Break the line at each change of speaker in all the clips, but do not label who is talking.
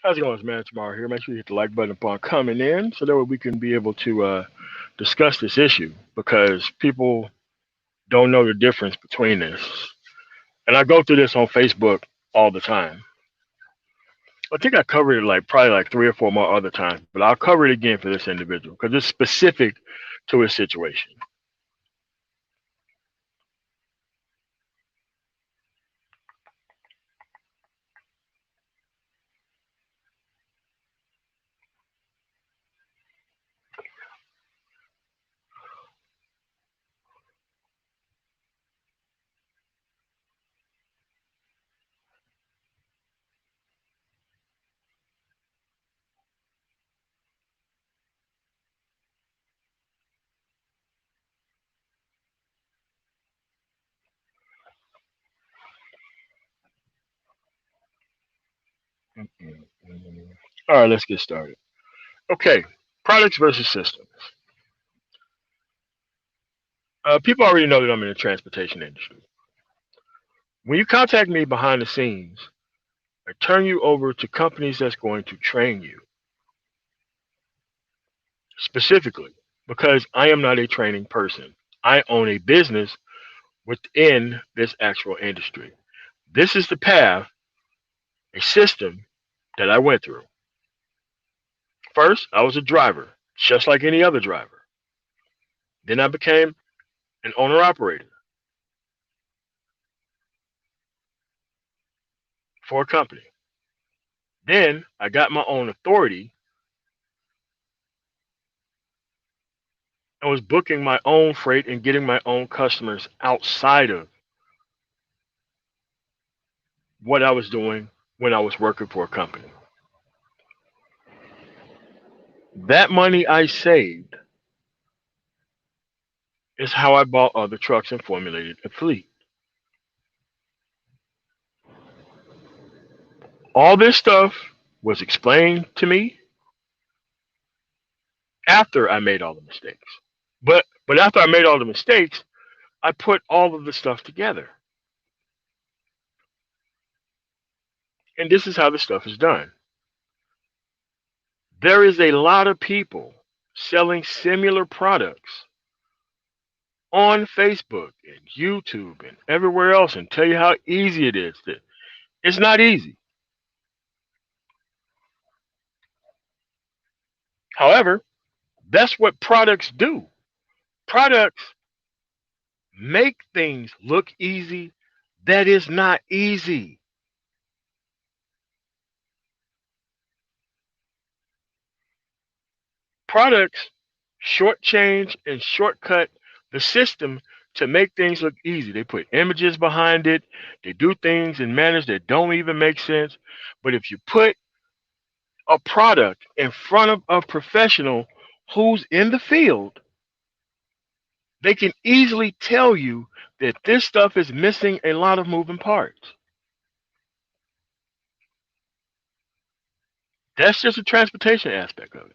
How's it going? It's Man Tomorrow here. Make sure you hit the like button upon coming in so that way we can be able to discuss this issue because people don't know the difference between this. And I go through this on Facebook all the time. I think I covered it like probably like three or four more other times, but I'll cover it again for this individual because it's specific to his situation. All right, let's get started. Okay, products versus systems. People already know that I'm in the transportation industry. When you contact me behind the scenes, I turn you over to companies that's going to train you specifically because I am not a training person. I own a business within this actual industry. This is the path, a system that I went through. First, I was a driver, just like any other driver. Then I became an owner operator for a company. Then I got my own authority and was booking my own freight and getting my own customers outside of what I was doing when I was working for a company. That money I saved is how I bought other trucks and formulated a fleet. All this stuff was explained to me after I made all the mistakes. But after I made all the mistakes, I put all of the stuff together. And this is how the stuff is done. There is a lot of people selling similar products on Facebook and YouTube and everywhere else and tell you how easy it is. It's not easy. However, that's what products do. Products make things look easy that is not easy. Products shortchange and shortcut the system to make things look easy. They put images behind it, they do things in manners that don't even make sense. But if you put a product in front of a professional who's in the field, they can easily tell you that this stuff is missing a lot of moving parts. That's just a transportation aspect of it.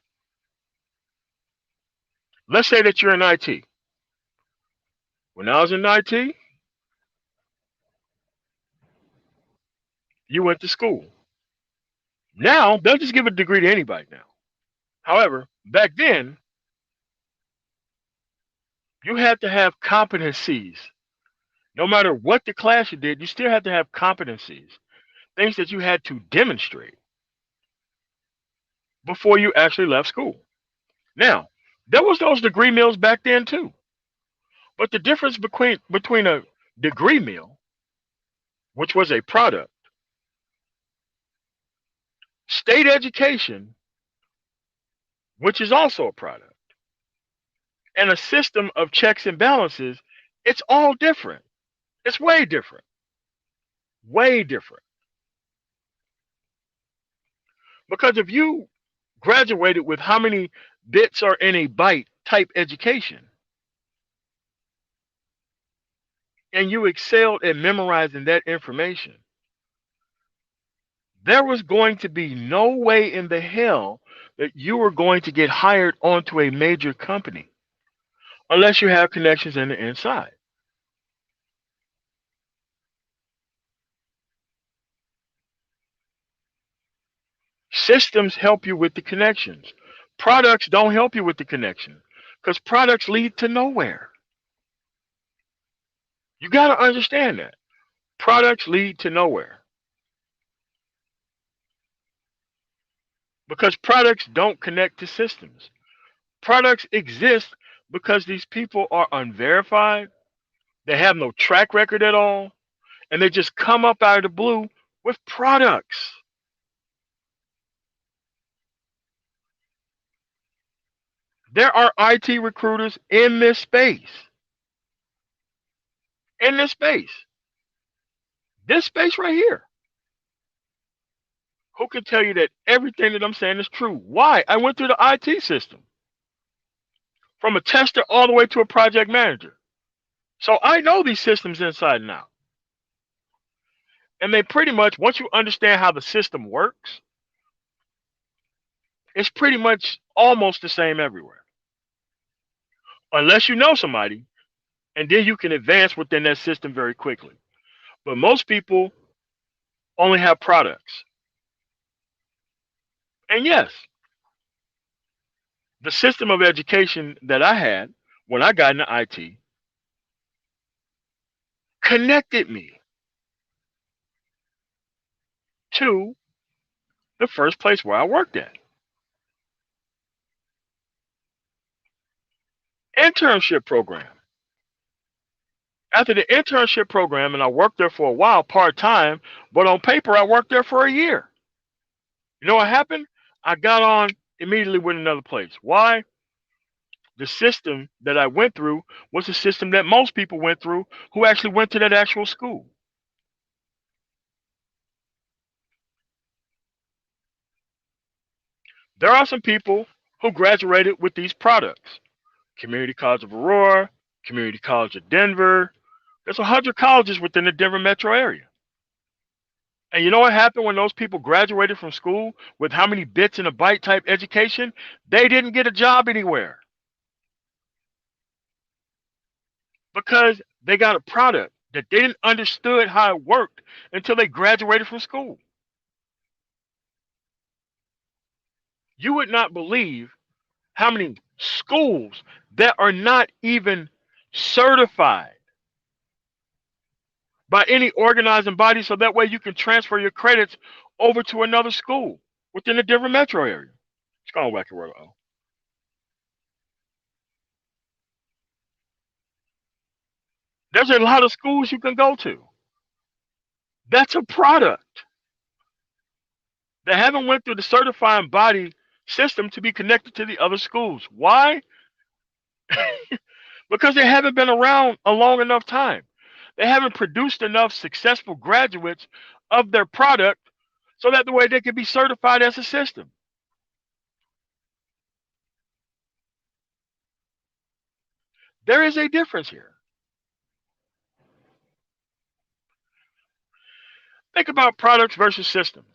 Let's say that you're in IT. When I was in IT, you went to school. Now, they'll just give a degree to anybody now. However, back then, you had to have competencies. No matter what the class you did, you still had to have competencies, things that you had to demonstrate before you actually left school. Now, there was those degree mills back then too. But the difference between a degree mill, which was a product, state education, which is also a product, and a system of checks and balances, it's all different. It's way different. Way different. Because if you graduated with how many bits are in a byte type education, and you excelled at memorizing that information, there was going to be no way in the hell that you were going to get hired onto a major company unless you have connections in the inside. Systems help you with the connections. Products don't help you with the connection because products lead to nowhere. You got to understand that. Products lead to nowhere because products don't connect to systems. Products exist because these people are unverified, they have no track record at all, and they just come up out of the blue with products. There are IT recruiters in this space. In this space. This space right here. Who can tell you that everything that I'm saying is true? Why? I went through the IT system. From a tester all the way to a project manager. So I know these systems inside and out. And they pretty much, once you understand how the system works, it's pretty much almost the same everywhere. Unless you know somebody, and then you can advance within that system very quickly. But most people only have products. And yes, the system of education that I had when I got into IT connected me to the first place where I worked at. Internship program. After the internship program, and I worked there for a while part time, but on paper I worked there for a year. You know what happened? I got on immediately with another place. Why? The system that I went through was the system that most people went through who actually went to that actual school. There are some people who graduated with these products. Community College of Aurora, Community College of Denver. There's 100 colleges within the Denver metro area. And you know what happened when those people graduated from school with how many bits in a byte type education? They didn't get a job anywhere because they got a product that they didn't understood how it worked until they graduated from school. You would not believe how many schools that are not even certified by any organizing body so that way you can transfer your credits over to another school within the Denver metro area. It's going wacky word. There's a lot of schools you can go to. That's a product. They haven't went through the certifying body system to be connected to the other schools. Why? Because they haven't been around a long enough time. They haven't produced enough successful graduates of their product so that the way they can be certified as a system. There is a difference here. Think about products versus systems.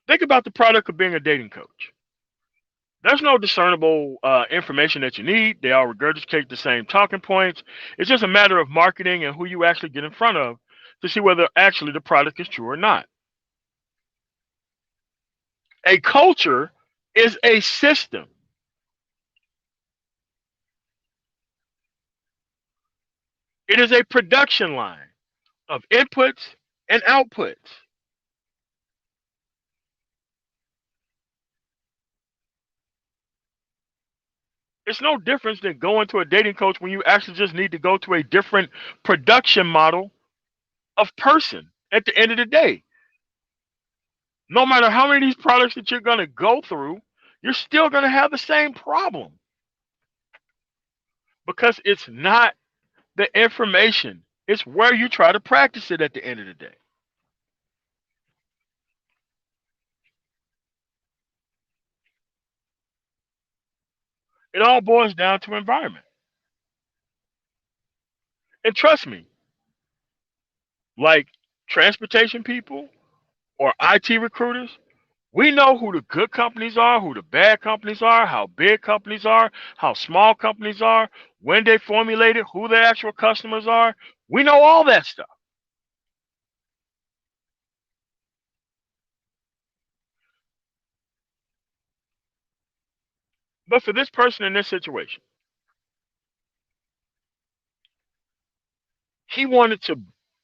Think about the product of being a dating coach. There's no discernible information that you need. They all regurgitate the same talking points. It's just a matter of marketing and who you actually get in front of to see whether actually the product is true or not. A culture is a system. It is a production line of inputs and outputs. It's no difference than going to a dating coach when you actually just need to go to a different production model of person at the end of the day. No matter how many of these products that you're going to go through, you're still going to have the same problem because it's not the information, it's where you try to practice it at the end of the day. It all boils down to environment. And trust me, like transportation people or IT recruiters, we know who the good companies are, who the bad companies are, how big companies are, how small companies are, when they formulated, who their actual customers are. We know all that stuff. But for this person in this situation, he wanted to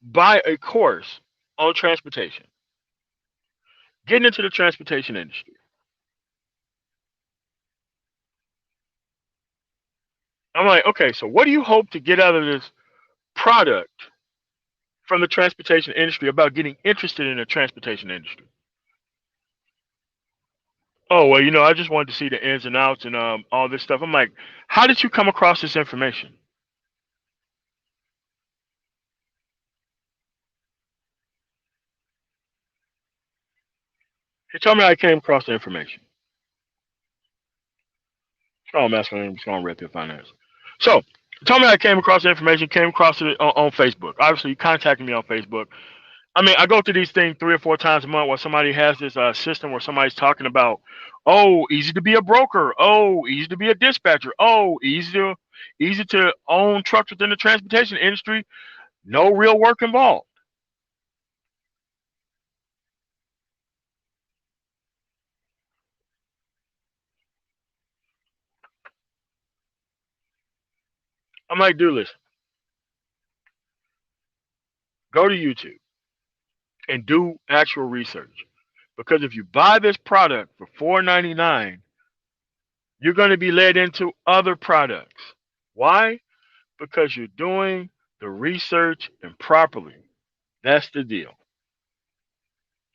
buy a course on transportation, getting into the transportation industry. I'm like, okay, so what do you hope to get out of this product from the transportation industry about getting interested in the transportation industry? Oh, well, I just wanted to see the ins and outs and all this stuff. I'm like, how did you come across this information? He told me I came across the information. Oh, I'm asking him, on Red Pill Finance. So, he told me I came across the information, came across it on Facebook. Obviously, he contacted me on Facebook. I mean, I go through these things 3 or 4 times a month where somebody has this system where somebody's talking about, oh, easy to be a broker, oh, easy to be a dispatcher, oh, easy to own trucks within the transportation industry, no real work involved. I'm like, dude, listen, go to YouTube and do actual research. Because if you buy this product for $4.99, you're going to be led into other products. Why? Because you're doing the research improperly. That's the deal.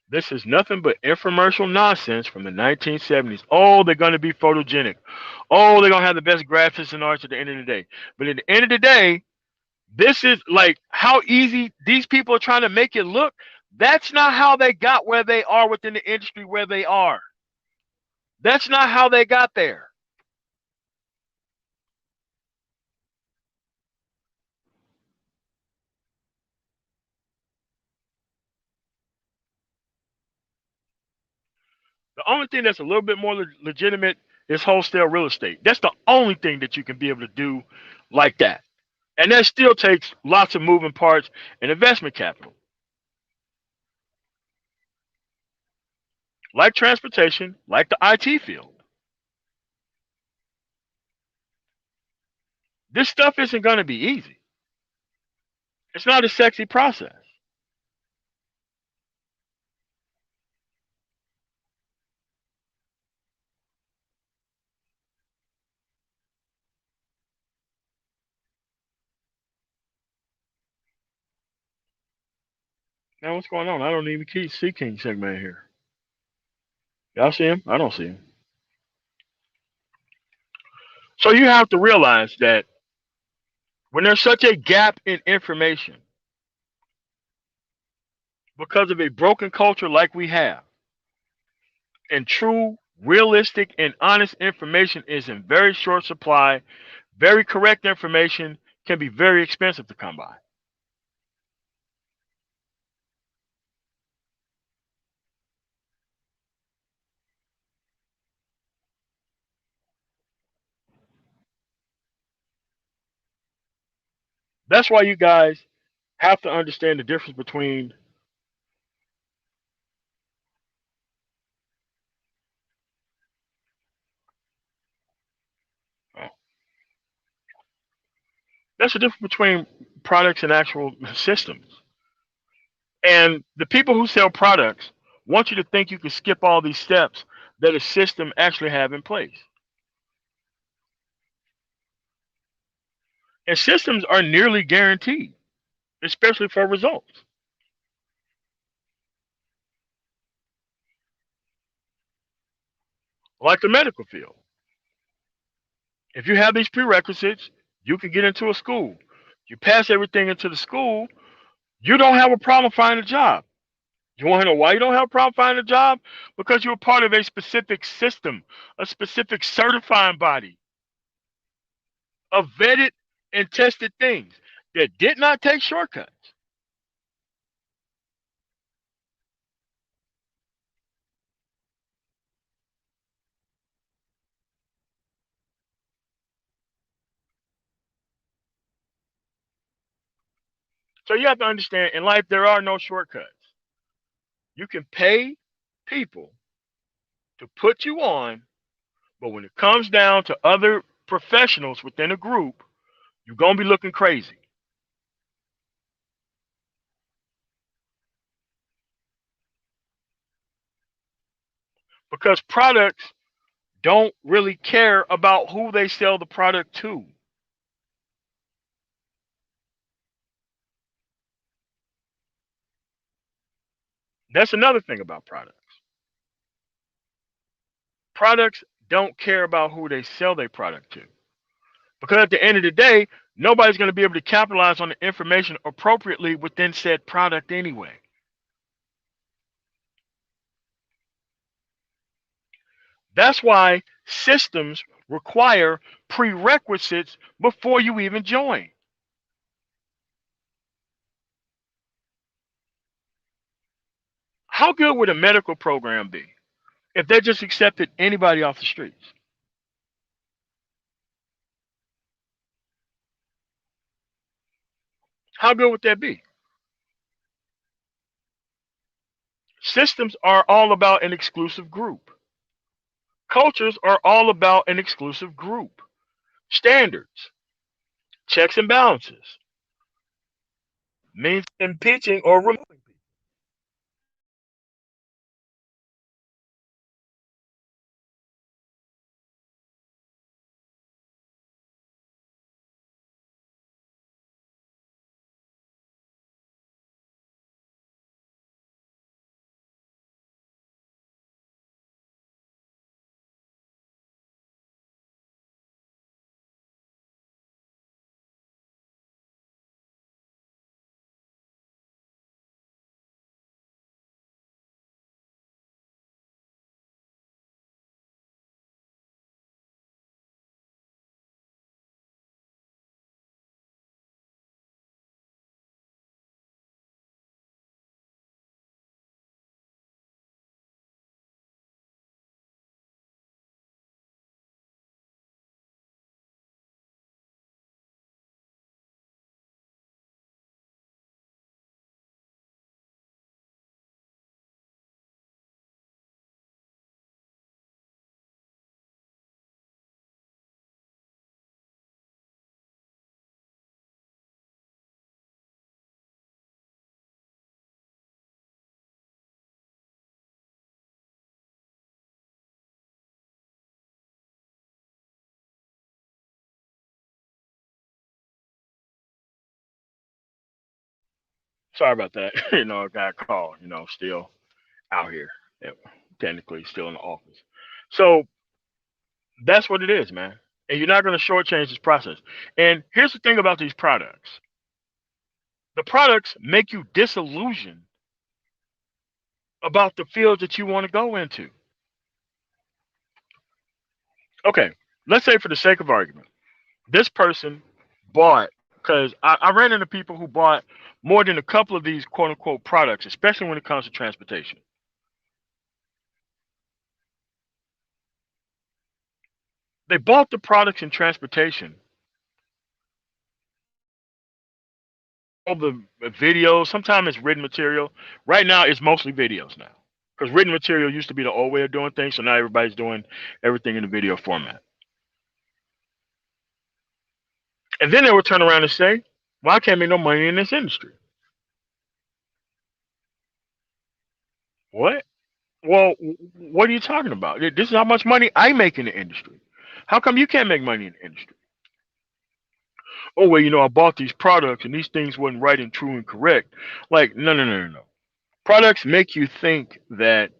This is nothing but infomercial nonsense from the 1970s. Oh, they're going to be photogenic. Oh, they're going to have the best graphics and arts at the end of the day. But at the end of the day, this is like how easy these people are trying to make it look. That's not how they got where they are within the industry where they are. That's not how they got there. The only thing that's a little bit more legitimate is wholesale real estate. That's the only thing that you can be able to do like that. And that still takes lots of moving parts and investment capital. Like transportation, like the IT field. This stuff isn't going to be easy. It's not a sexy process. Now, what's going on? I don't even see King Segment here. Y'all see him? I don't see him. So you have to realize that when there's such a gap in information because of a broken culture like we have, and true, realistic, and honest information is in very short supply, very correct information can be very expensive to come by. That's why you guys have to understand the difference between. Oh, that's the difference between products and actual systems. And the people who sell products want you to think you can skip all these steps that a system actually have in place. And systems are nearly guaranteed, especially for results, like the medical field. If you have these prerequisites, you can get into a school. You pass everything into the school, you don't have a problem finding a job. You want to know why you don't have a problem finding a job? Because you're part of a specific system, a specific certifying body of vetted and tested things that did not take shortcuts. So you have to understand in life, there are no shortcuts. You can pay people to put you on But when it comes down to other professionals within a group, you're going to be looking crazy because products don't really care about who they sell the product to. That's another thing about products. Products don't care about who they sell their product to. Because at the end of the day, nobody's going to be able to capitalize on the information appropriately within said product anyway. That's why systems require prerequisites before you even join. How good would a medical program be if they just accepted anybody off the streets? How good would that be? Systems are all about an exclusive group. Cultures are all about an exclusive group. Standards, checks and balances, means impeaching or removing people. Sorry about that. I got a call, still out here. Yeah, technically still in the office. So that's what it is, man. And you're not going to shortchange this process. And here's the thing about these products: the products make you disillusioned about the field that you want to go into. Okay, let's say for the sake of argument, this person bought, because I ran into people who bought more than a couple of these quote unquote products, especially when it comes to transportation. They bought the products in transportation, all the videos, sometimes it's written material. Right now, it's mostly videos now. Because written material used to be the old way of doing things, so now everybody's doing everything in the video format. And then they would turn around and say, well, I can't make no money in this industry. What? Well, what are you talking about? This is how much money I make in the industry. How come you can't make money in the industry? Oh, well, I bought these products and these things wasn't right and true and correct. Like, no, no, no, no, no. Products make you think that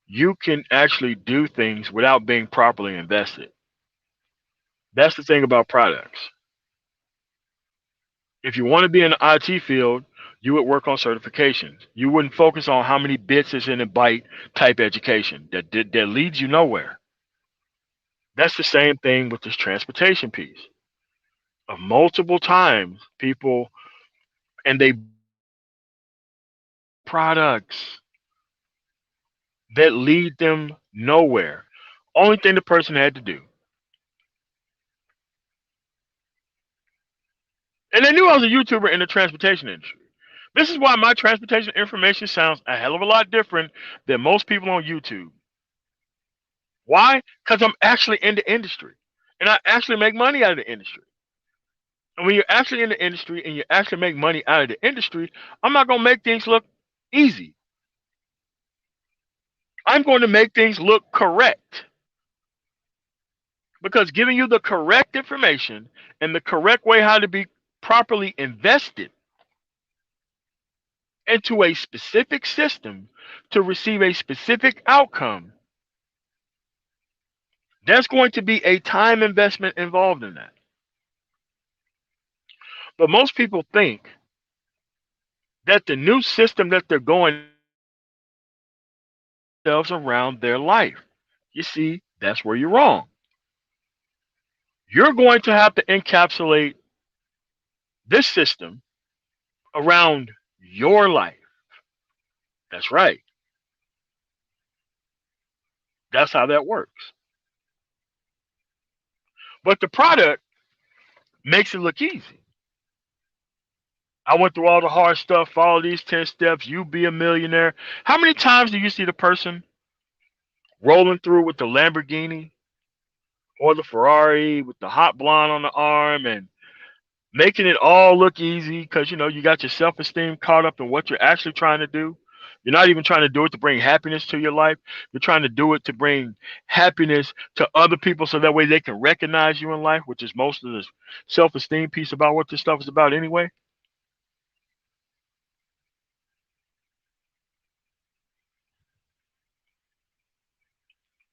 you can actually do things without being properly invested. That's the thing about products. If you want to be in the IT field, you would work on certifications. You wouldn't focus on how many bits is in a byte type education that leads you nowhere. That's the same thing with this transportation piece. Of multiple times, people and they products that lead them nowhere. Only thing the person had to do, and they knew I was a YouTuber in the transportation industry. This is why my transportation information sounds a hell of a lot different than most people on YouTube. Why? Because I'm actually in the industry and I actually make money out of the industry. And when you're actually in the industry and you actually make money out of the industry, I'm not going to make things look easy. I'm going to make things look correct because giving you the correct information and the correct way how to be properly invested into a specific system to receive a specific outcome, there's going to be a time investment involved in that. But most people think that the new system that they're going themselves around their life. You see, that's where you're wrong. You're going to have to encapsulate this system around your life. That's right. That's how that works. But the product makes it look easy. I went through all the hard stuff, follow these 10 steps, you be a millionaire. How many times do you see the person rolling through with the Lamborghini or the Ferrari with the hot blonde on the arm and making it all look easy because you got your self-esteem caught up in what you're actually trying to do. You're not even trying to do it to bring happiness to your life. You're trying to do it to bring happiness to other people so that way they can recognize you in life, which is most of the self-esteem piece about what this stuff is about anyway.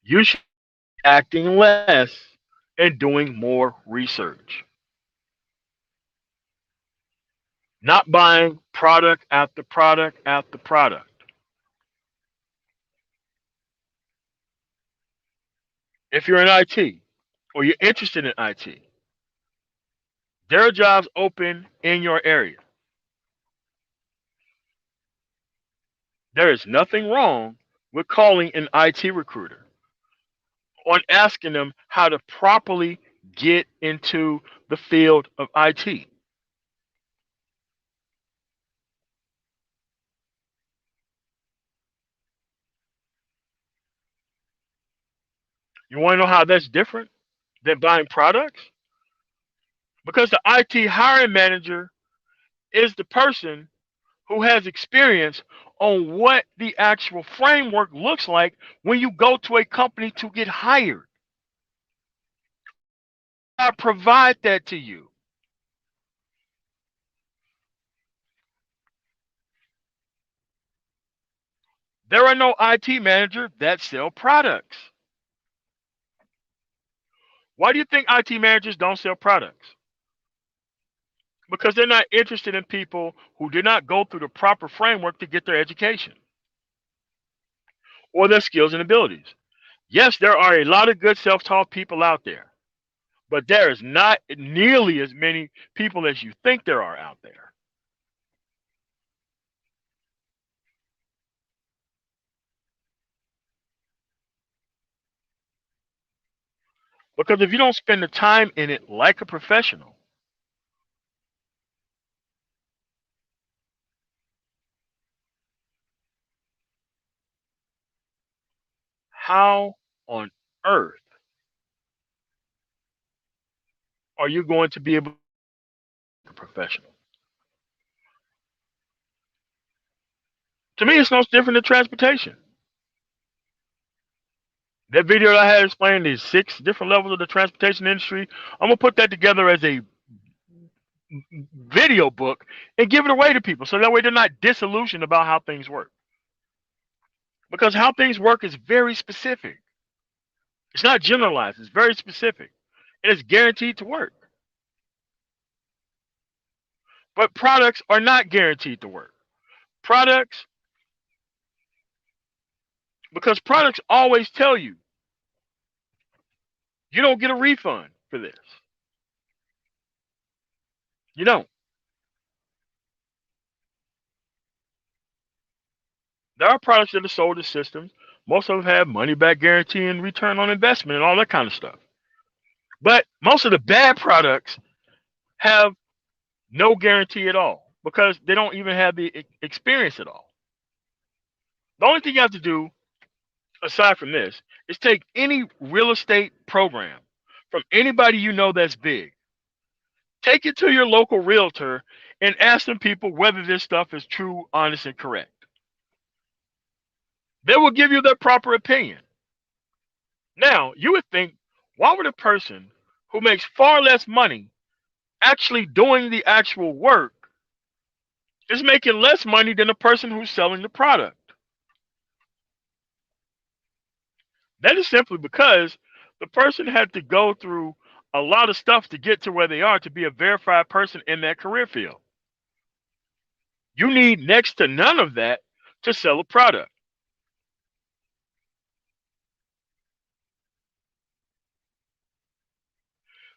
You should be acting less and doing more research, not buying product after product after product. If you're in IT or you're interested in IT, there are jobs open in your area. There is nothing wrong with calling an IT recruiter on asking them how to properly get into the field of IT. You want to know how that's different than buying products? Because the IT hiring manager is the person who has experience on what the actual framework looks like when you go to a company to get hired. I provide that to you. There are no IT managers that sell products. Why do you think IT managers don't sell products? Because they're not interested in people who did not go through the proper framework to get their education or their skills and abilities. Yes, there are a lot of good self taught people out there, but there is not nearly as many people as you think there are out there. Because if you don't spend the time in it like a professional, how on earth are you going to be able to be a professional? To me, it's no different than transportation. That video that I had explaining the 6 different levels of the transportation industry, I'm gonna put that together as a video book and give it away to people so that way they're not disillusioned about how things work. Because how things work is very specific. It's not generalized, it's very specific. And it's guaranteed to work. But products are not guaranteed to work. Products, because products always tell you you don't get a refund for this. You don't. There are products that are sold as systems. Most of them have money back guarantee and return on investment and all that kind of stuff. But most of the bad products have no guarantee at all because they don't even have the experience at all. The only thing you have to do aside from this, is take any real estate program from anybody you know that's big. Take it to your local realtor and ask them people whether this stuff is true, honest, and correct. They will give you their proper opinion. Now, you would think, why would a person who makes far less money actually doing the actual work is making less money than the person who's selling the product? That is simply because the person had to go through a lot of stuff to get to where they are to be a verified person in that career field. You need next to none of that to sell a product.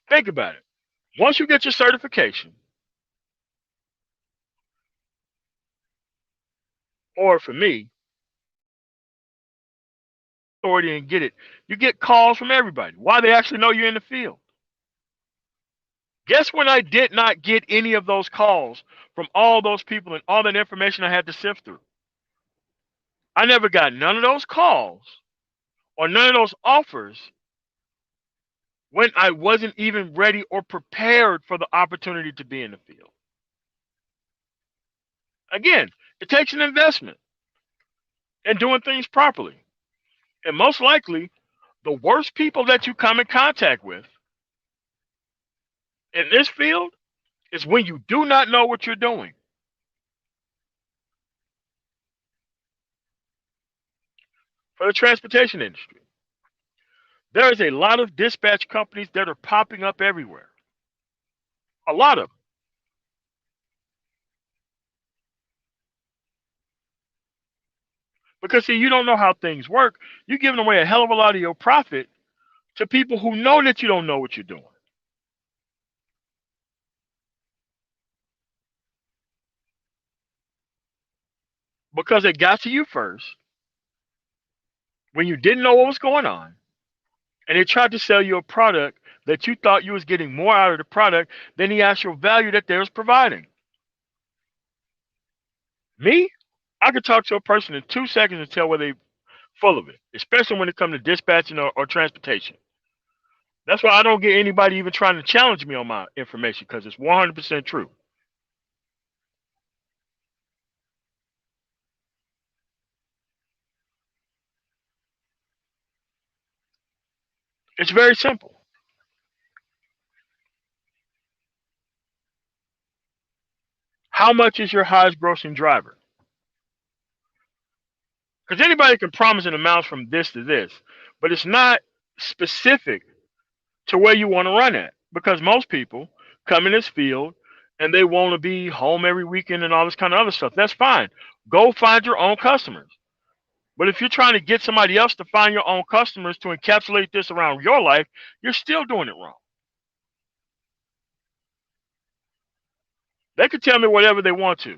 Think about it. Once you get your certification, or for me, authority and get it, you get calls from everybody. Why? They actually know you're in the field. Guess when I did not get any of those calls from all those people and all that information I had to sift through? I never got none of those calls or none of those offers when I wasn't even ready or prepared for the opportunity to be in the field. Again, it takes an investment in doing things properly. And most likely, the worst people that you come in contact with in this field is when you do not know what you're doing. For the transportation industry, there is a lot of dispatch companies that are popping up everywhere. A lot of them. Because, see, you don't know how things work. You're giving away a hell of a lot of your profit to people who know that you don't know what you're doing. Because it got to you first when you didn't know what was going on, and they tried to sell you a product that you thought you was getting more out of the product than the actual value that they was providing. Me, I could talk to a person in 2 seconds and tell whether they full of it, especially when it comes to dispatching or transportation. That's why I don't get anybody even trying to challenge me on my information because it's 100% true. It's very simple. How much is your highest grossing driver? Because anybody can promise an amount from this to this, but it's not specific to where you want to run at. Because most people come in this field and they want to be home every weekend and all this kind of other stuff. That's fine. Go find your own customers. But if you're trying to get somebody else to find your own customers to encapsulate this around your life, you're still doing it wrong. They could tell me whatever they want to,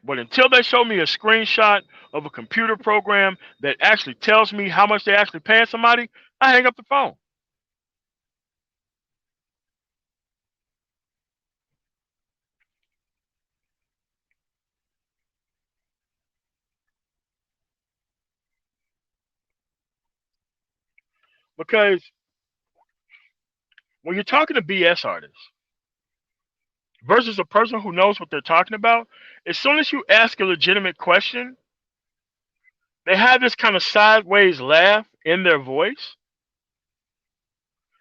but until they show me a screenshot of a computer program that actually tells me how much they actually paying somebody, I hang up the phone. Because when you're talking to BS artists versus a person who knows what they're talking about, as soon as you ask a legitimate question, they have this kind of sideways laugh in their voice,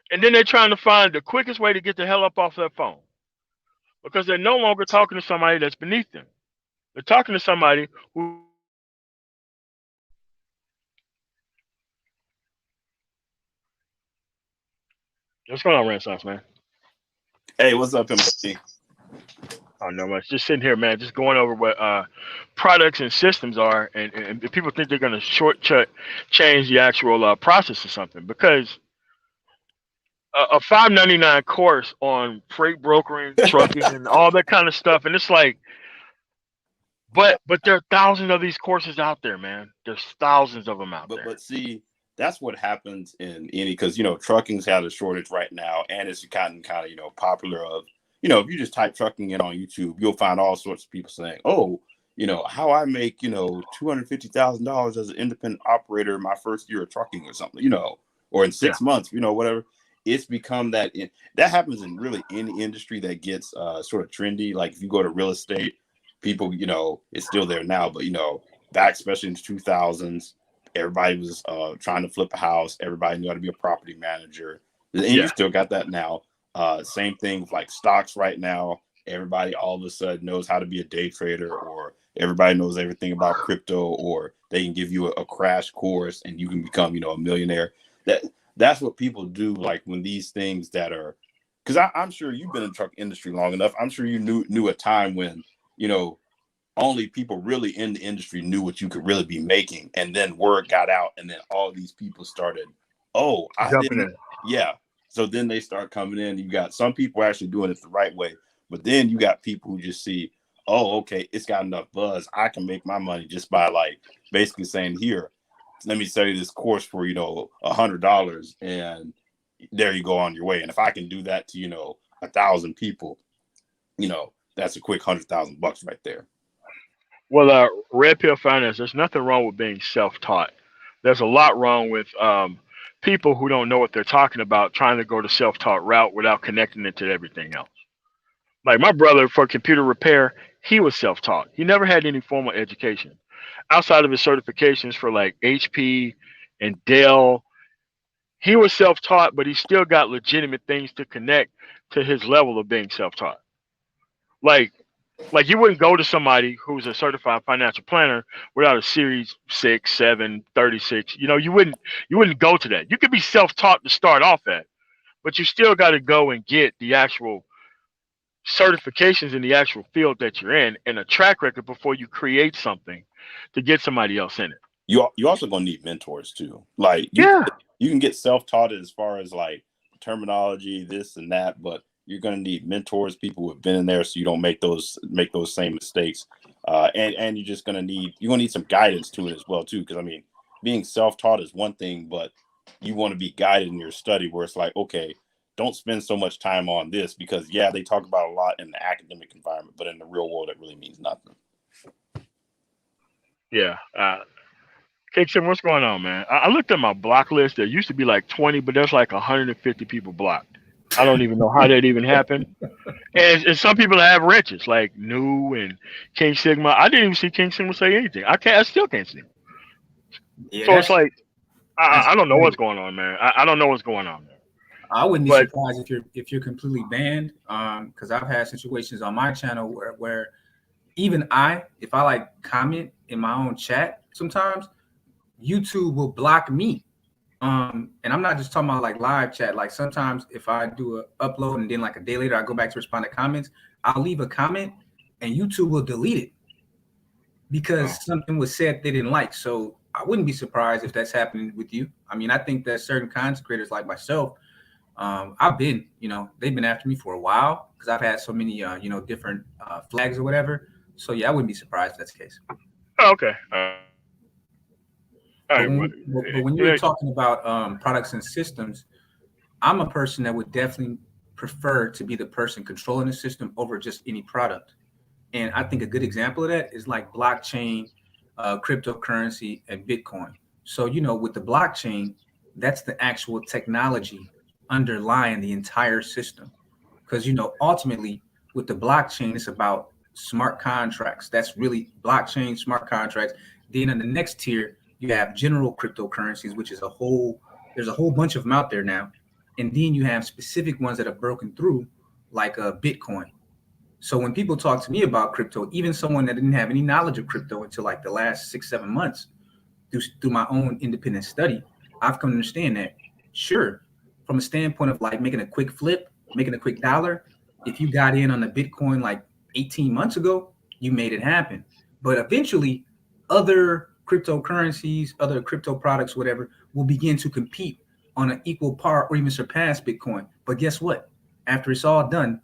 and then they're trying to find the quickest way to get the hell up off their phone because they're no longer talking to somebody that's beneath them. They're talking to somebody who. What's going on, Renaissance, man?
Hey, what's up, MLB?
Oh, no much. Just sitting here, man. Just going over what products and systems are, and people think they're going to change the actual process or something. Because a $5.99 course on freight brokering, trucking, and all that kind of stuff, and it's like, but there are thousands of these courses out there, man. There's thousands of them out there.
But see, that's what happens in any, because trucking's had a shortage right now, and it's gotten kind of popular. Of if you just type trucking in on YouTube, you'll find all sorts of people saying, "Oh, how I make, $250,000 as an independent operator in my first year of trucking or something, or in
Yeah.
6 months, whatever. It's become that happens in really any industry that gets sort of trendy. Like if you go to real estate, people, it's still there now, but back especially in the 2000s, everybody was trying to flip a house. Everybody knew how to be a property manager, and you
Yeah.
still got that now. Same thing with like stocks right now. Everybody all of a sudden knows how to be a day trader, or everybody knows everything about crypto, or they can give you a crash course and you can become, a millionaire. That's what people do. Like when these things that are, because I'm sure you've been in the truck industry long enough. I'm sure you knew a time when, you know, only people really in the industry knew what you could really be making. And then word got out, and then all these people started, oh, I
Jumping
didn't,
in.
yeah. So then they start coming in. You got some people actually doing it the right way, but then you got people who just see, oh, okay, it's got enough buzz. I can make my money just by like basically saying, here, let me sell you this course for, $100, and there you go on your way. And if I can do that to, 1,000 people, that's a quick $100,000 right there.
Well, red pill finance. There's nothing wrong with being self-taught. There's a lot wrong with people who don't know what they're talking about trying to go the self-taught route without connecting it to everything else. Like my brother for computer repair, he was self-taught. He never had any formal education outside of his certifications for like HP and Dell. He was self-taught, but he still got legitimate things to connect to his level of being self-taught. Like like you wouldn't go to somebody who's a certified financial planner without a series 6, 7, 36. You wouldn't go to that. You could be self-taught to start off at, but you still got to go and get the actual certifications in the actual field that you're in and a track record before you create something to get somebody else in it.
You also gonna need mentors too. Like
Yeah.
you can get self-taught as far as like terminology, this and that, but you're gonna need mentors, people who have been in there, so you don't make those same mistakes. And you're gonna need some guidance to it as well too. Because I mean, being self-taught is one thing, but you want to be guided in your study where it's like, okay, don't spend so much time on this because yeah, they talk about a lot in the academic environment, but in the real world, it really means nothing.
Yeah. Kickson, what's going on, man? I looked at my block list. There used to be like 20, but there's like 150 people blocked. I don't even know how that even happened. And some people have wrenches, like New and King Sigma. I didn't even see King Sigma say anything. I still can't see him.
Yeah,
So it's like
that's
I don't know what's
crazy.
going on, man. I don't know what's going on, man.
I wouldn't be
But
surprised if you're completely banned. Because I've had situations on my channel where even if I like comment in my own chat, sometimes YouTube will block me. And I'm not just talking about like live chat. Like sometimes if I do a upload and then like a day later I go back to respond to comments, I'll leave a comment and YouTube will delete it
oh,
because something was said they didn't like. So I wouldn't be surprised if that's happening with you. I mean, I think that certain content creators like myself, I've been, they've been after me for a while because I've had so many, different flags or whatever. So yeah, I wouldn't be surprised if that's the case.
okay, all
But
right.
when you were talking about products and systems, I'm a person that would definitely prefer to be the person controlling the system over just any product. And I think a good example of that is like blockchain, cryptocurrency, and Bitcoin. So, with the blockchain, that's the actual technology underlying the entire system. Because, ultimately with the blockchain, it's about smart contracts. That's really blockchain, smart contracts. Then in the next tier, you have general cryptocurrencies, which is there's a whole bunch of them out there now. And then you have specific ones that have broken through, like Bitcoin. So when people talk to me about crypto, even someone that didn't have any knowledge of crypto until like the last 6, 7 months, through my own independent study, I've come to understand that, sure, from a standpoint of like making a quick flip, making a quick dollar, if you got in on the Bitcoin like 18 months ago, you made it happen. But eventually, other cryptocurrencies, other crypto products, whatever, will begin to compete on an equal par or even surpass Bitcoin. But guess what? After it's all done,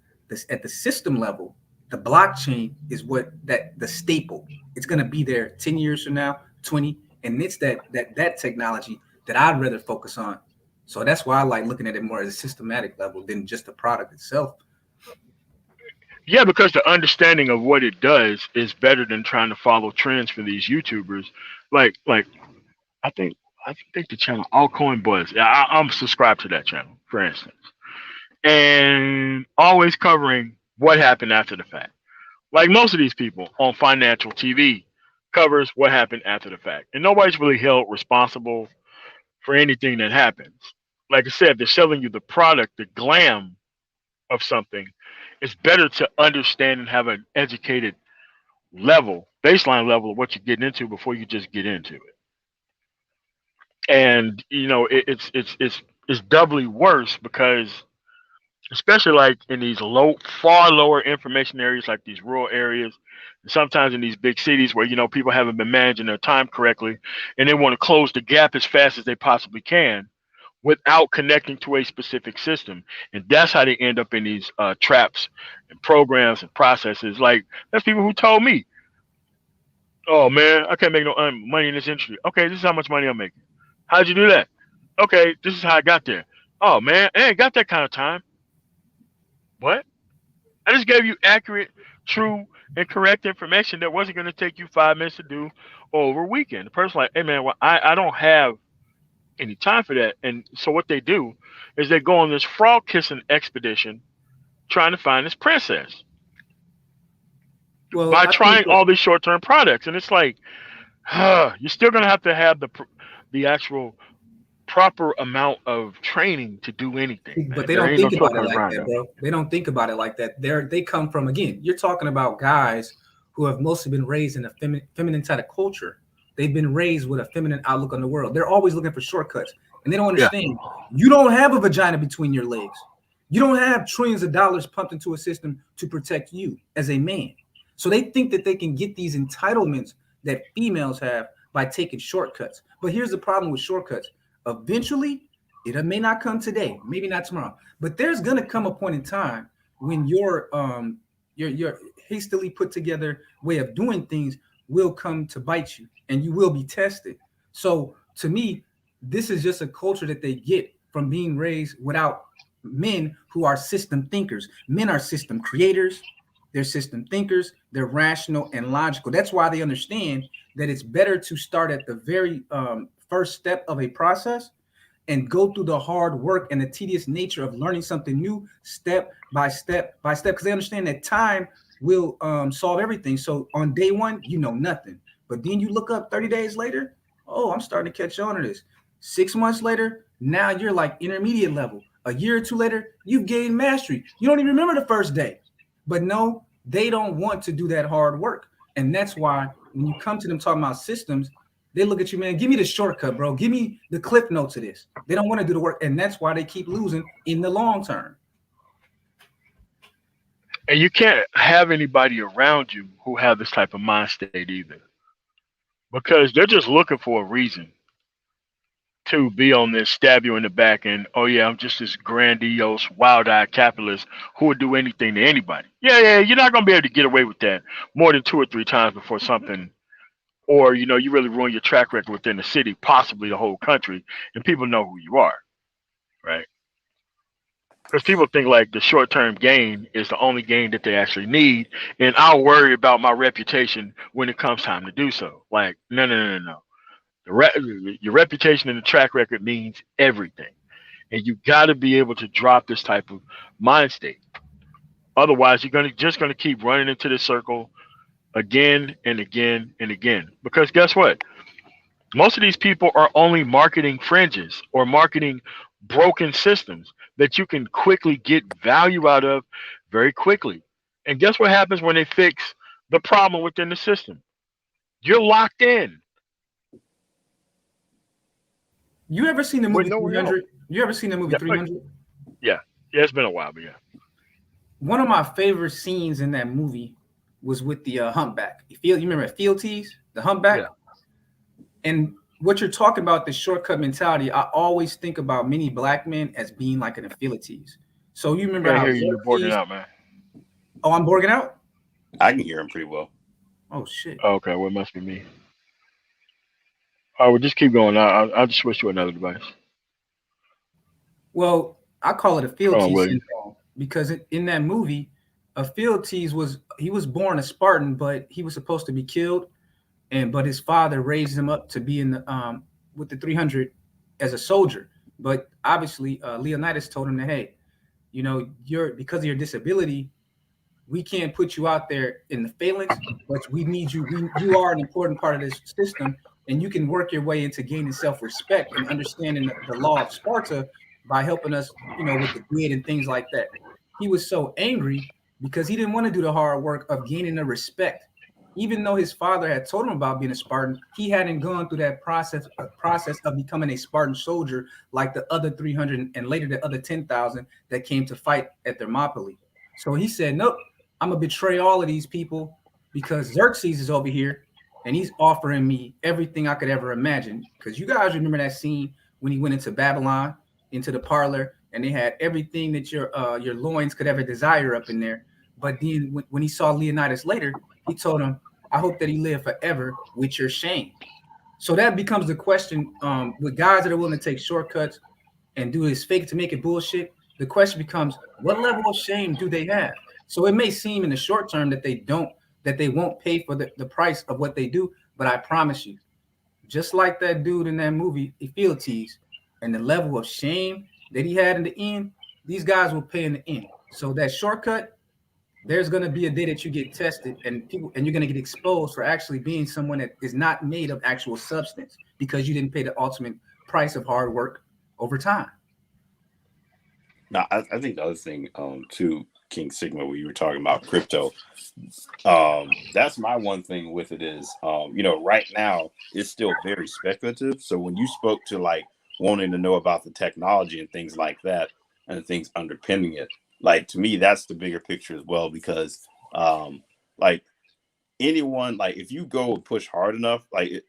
at the system level, the blockchain is the staple. It's going to be there 10 years from now, 20, and it's that technology that I'd rather focus on. So that's why I like looking at it more as a systematic level than just the product itself.
Yeah, because the understanding of what it does is better than trying to follow trends for these YouTubers. Like I think I think the channel Altcoin Buzz. Yeah, I'm subscribed to that channel, for instance, and always covering what happened after the fact. Like most of these people on financial TV covers what happened after the fact, and nobody's really held responsible for anything that happens. Like I said, they're selling you the product, the glam of something. It's better to understand and have an educated level, baseline level of what you're getting into before you just get into it. And it's doubly worse because especially like in these far lower information areas like these rural areas, and sometimes in these big cities where people haven't been managing their time correctly, and they want to close the gap as fast as they possibly can without connecting to a specific system, and that's how they end up in these traps and programs and processes. Like that's people who told me, "Oh man, I can't make no money in this industry." Okay, this is how much money I'm making. How'd you do that? Okay, this is how I got there. Oh man, I ain't got that kind of time. What? I just gave you accurate, true, and correct information that wasn't going to take you 5 minutes to do over a weekend. The person like, hey man, well, I don't have any time for that. And so what they do is they go on this frog kissing expedition trying to find this princess
Well,
by
I think
trying all these short term products. And it's like, you're still going to have the actual proper amount of training to do anything, man.
but they
There
don't
ain't no
think about
short
it
term
like
grind
that,
though.
bro. They don't think about it like that. They come from, again, you're talking about guys who have mostly been raised in a feminine type of culture. They've been raised with a feminine outlook on the world. They're always looking for shortcuts, and they don't
Yeah.
understand. You don't have a vagina between your legs. You don't have trillions of dollars pumped into a system to protect you as a man. So they think that they can get these entitlements that females have by taking shortcuts. But here's the problem with shortcuts. Eventually, it may not come today, maybe not tomorrow, but there's gonna come a point in time when your hastily put together way of doing things will come to bite you, and you will be tested. So to me, this is just a culture that they get from being raised without men who are system thinkers. Men are system creators. They're system thinkers. They're rational and logical. That's why they understand that it's better to start at the very first step of a process and go through the hard work and the tedious nature of learning something new step by step by step, because they understand that time will solve everything. So on day one, you know nothing, but then you look up 30 days later, oh, I'm starting to catch on to this. 6 months later, now you're like intermediate level. A year or two later, you've gained mastery. You don't even remember the first day. But no, they don't want to do that hard work. And that's why when you come to them talking about systems, they look at you, man, give me the shortcut, bro. Give me the cliff notes of this. They don't want to do the work. And that's why they keep losing in the long term.
And you can't have anybody around you who have this type of mind state either, because they're just looking for a reason to be on this, stab you in the back, and oh yeah, I'm just this grandiose, wild-eyed capitalist who would do anything to anybody. Yeah, yeah, you're not gonna be able to get away with that more than 2 or 3 times before something, or you really ruin your track record within the city, possibly the whole country, and people know who you are, right? Because people think like the short-term gain is the only gain that they actually need, and I'll worry about my reputation when it comes time to do so. Like, no, no, no, no, no. Your reputation and the track record means everything, and you got to be able to drop this type of mind state. Otherwise, you're gonna keep running into this circle again and again and again. Because guess what? Most of these people are only marketing fringes or marketing broken systems that you can quickly get value out of very quickly. And guess what happens when they fix the problem within the system? You're locked in
You ever seen the
with
movie
nowhere else.
300? You ever seen the movie
Yeah,
300?
yeah, yeah. It's been a while, but yeah.
One of my favorite scenes in that movie was with the humpback. You remember Fealties, the humpback?
Yeah.
And what you're talking about, the shortcut mentality, I always think about many black men as being like an affiliates. So you remember
Can't
how
hear you. You're borging
Xerxes,
out, man.
oh, I'm borging out?
I can hear him pretty well.
Oh shit.
Oh, okay, well, it must be me. All right, well, just keep going. I'll just switch to another device.
Well, I call it a
Oh,
fealty
will you?
syndrome because in that movie, Philtes was born a Spartan, but he was supposed to be killed, but his father raised him up to be in the with the 300 as a soldier. But obviously, Leonidas told him that, hey, you're because of your disability, we can't put you out there in the phalanx, but we need you. You are an important part of this system, and you can work your way into gaining self-respect and understanding the law of Sparta by helping us, with the grid and things like that. He was so angry because he didn't want to do the hard work of gaining the respect. Even though his father had told him about being a Spartan, he hadn't gone through that process of becoming a Spartan soldier like the other 300 and later the other 10,000 that came to fight at Thermopylae. So he said, nope, I'm gonna betray all of these people because Xerxes is over here and he's offering me everything I could ever imagine. Because you guys remember that scene when he went into Babylon, into the parlor, and they had everything that your loins could ever desire up in there. But then when he saw Leonidas later, he told him, I hope that he live forever with your shame. So that becomes the question with guys that are willing to take shortcuts and do this fake to make it bullshit. The question becomes, what level of shame do they have? So it may seem in the short term that they won't pay for the price of what they do. But I promise you, just like that dude in that movie, Ephialtes, and the level of shame that he had in the end, these guys will pay in the end. So that shortcut, there's going to be a day that you get tested and you're going to get exposed for actually being someone that is not made of actual substance because you didn't pay the ultimate price of hard work over time.
Now, I think the other thing, too, King Sigma, when you were talking about crypto, that's my one thing with it is, right now it's still very speculative. So when you spoke to like wanting to know about the technology and things like that and the things underpinning it, like to me, that's the bigger picture as well, because like anyone, like if you go and push hard enough, like,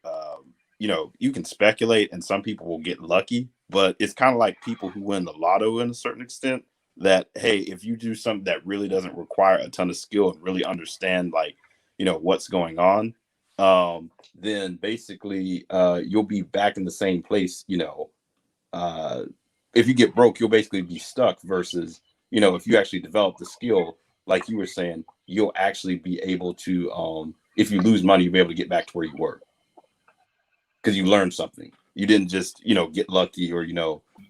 you can speculate and some people will get lucky, but it's kind of like people who win the lotto in a certain extent that, hey, if you do something that really doesn't require a ton of skill and really understand, like, what's going on, then basically you'll be back in the same place. If you get broke, you'll basically be stuck versus, if you actually develop the skill, like you were saying, you'll actually be able to, if you lose money, you'll be able to get back to where you were because you learned something. You didn't just, get lucky or,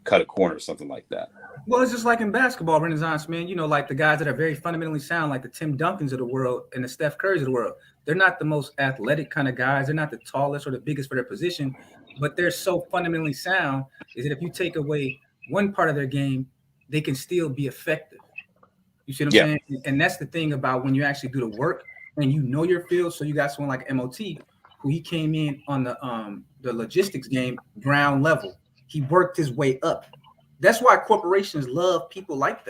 cut a corner or something like that.
Well, it's just like in basketball, Renaissance, man. Like the guys that are very fundamentally sound, like the Tim Duncans of the world and the Steph Currys of the world. They're not the most athletic kind of guys. They're not the tallest or the biggest for their position, but they're so fundamentally sound is that if you take away one part of their game, they can still be effective. You see what I'm saying? And that's the thing about when you actually do the work and your field. So you got someone like MOT, who he came in on the logistics game ground level. He worked his way up. That's why corporations love people like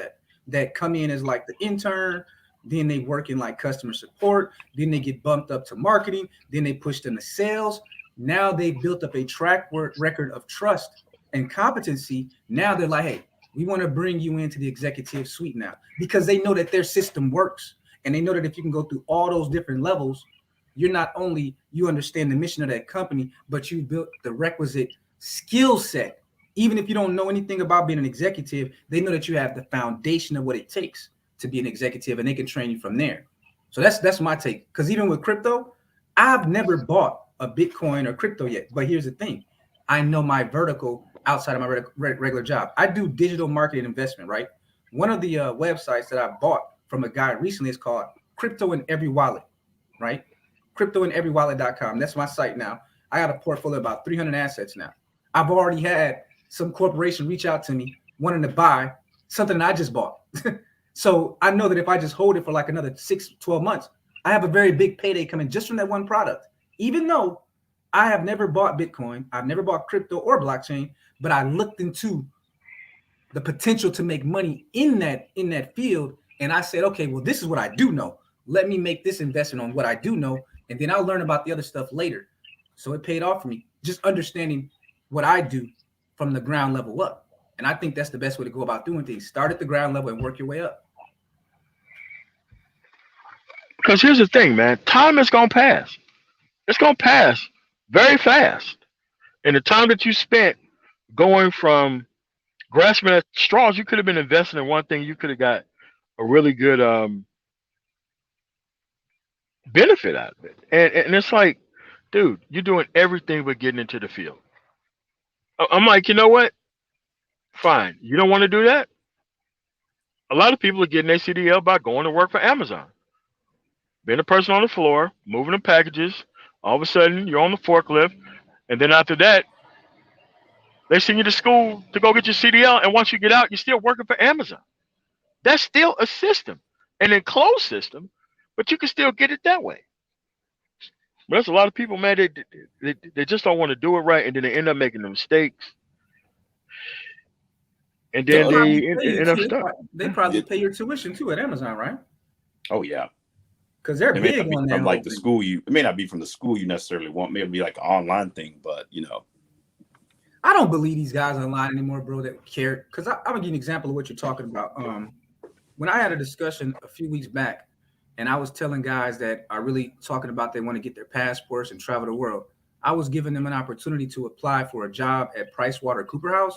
that come in as like the intern, then they work in like customer support, then they get bumped up to marketing, then they pushed into sales. Now they've built up a track record of trust and competency. Now they're like, hey, we want to bring you into the executive suite now because they know that their system works. And they know that if you can go through all those different levels, you're not only, you understand the mission of that company, but you built the requisite skill set. Even if you don't know anything about being an executive, they know that you have the foundation of what it takes to be an executive, and they can train you from there. So that's my take. Because even with crypto, I've never bought a Bitcoin or crypto yet. But here's the thing. I know my vertical outside of my regular job. I do digital marketing investment, right? One of the websites that I bought from a guy recently is called Crypto in Every Wallet, right? CryptoInEveryWallet.com. That's my site now. I got a portfolio of about 300 assets now. I've already had some corporation reach out to me wanting to buy something I just bought. So I know that if I just hold it for like another 6-12 months, I have a very big payday coming just from that one product. Even though I have never bought Bitcoin, I've never bought crypto or blockchain, but I looked into the potential to make money in that field. And I said, okay, well, this is what I do know. Let me make this investment on what I do know, and then I'll learn about the other stuff later. So it paid off for me, just understanding what I do from the ground level up. And I think that's the best way to go about doing things. Start at the ground level and work your way up.
Because here's the thing, man. Time is going to pass. It's going to pass very fast. And the time that you spent going from grasping at straws, you could have been investing in one thing. You could have got a really good benefit out of it. And it's like, dude, you're doing everything but getting into the field. I'm like, you know what? Fine. You don't want to do that? A lot of people are getting their CDL by going to work for Amazon, being a person on the floor, moving the packages. All of a sudden, you're on the forklift, and then after that, they send you to school to go get your CDL. And once you get out, you're still working for Amazon. That's still a system, an enclosed system, but you can still get it that way. But there's a lot of people, man, they just don't want to do it right, and then they end up making the mistakes, and
They
then
No,
probably
they
pay you
end up
too.
stuck.
They probably
it,
pay your tuition too at Amazon, right?
oh yeah.
Because they're
It may
big
not be
on that
from
whole
like the
thing.
school you. It may not be from the school you necessarily want. Maybe be like an online thing, but
I don't believe these guys online anymore, bro, that care. Because I'm gonna give you an example of what you're talking about. When I had a discussion a few weeks back, and I was telling guys that are really talking about they want to get their passports and travel the world, I was giving them an opportunity to apply for a job at PricewaterhouseCoopers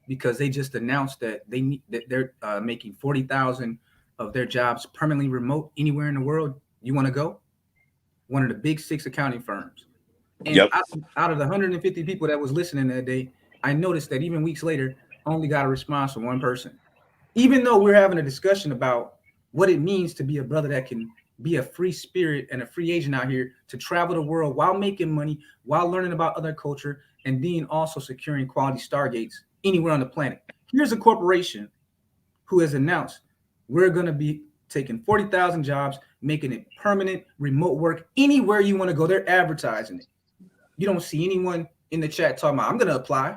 because they just announced that they're making 40,000 of their jobs permanently remote anywhere in the world you want to go. One of the big six accounting firms. And
yep.
out of the 150 people that was listening that day, I noticed that even weeks later, I only got a response from one person. Even though we're having a discussion about what it means to be a brother that can be a free spirit and a free agent out here to travel the world while making money, while learning about other culture, and being also securing quality stargates anywhere on the planet. Here's a corporation who has announced we're going to be taking 40,000 jobs, making it permanent remote work anywhere you want to go. They're advertising it. You don't see anyone in the chat talking about, I'm going to apply.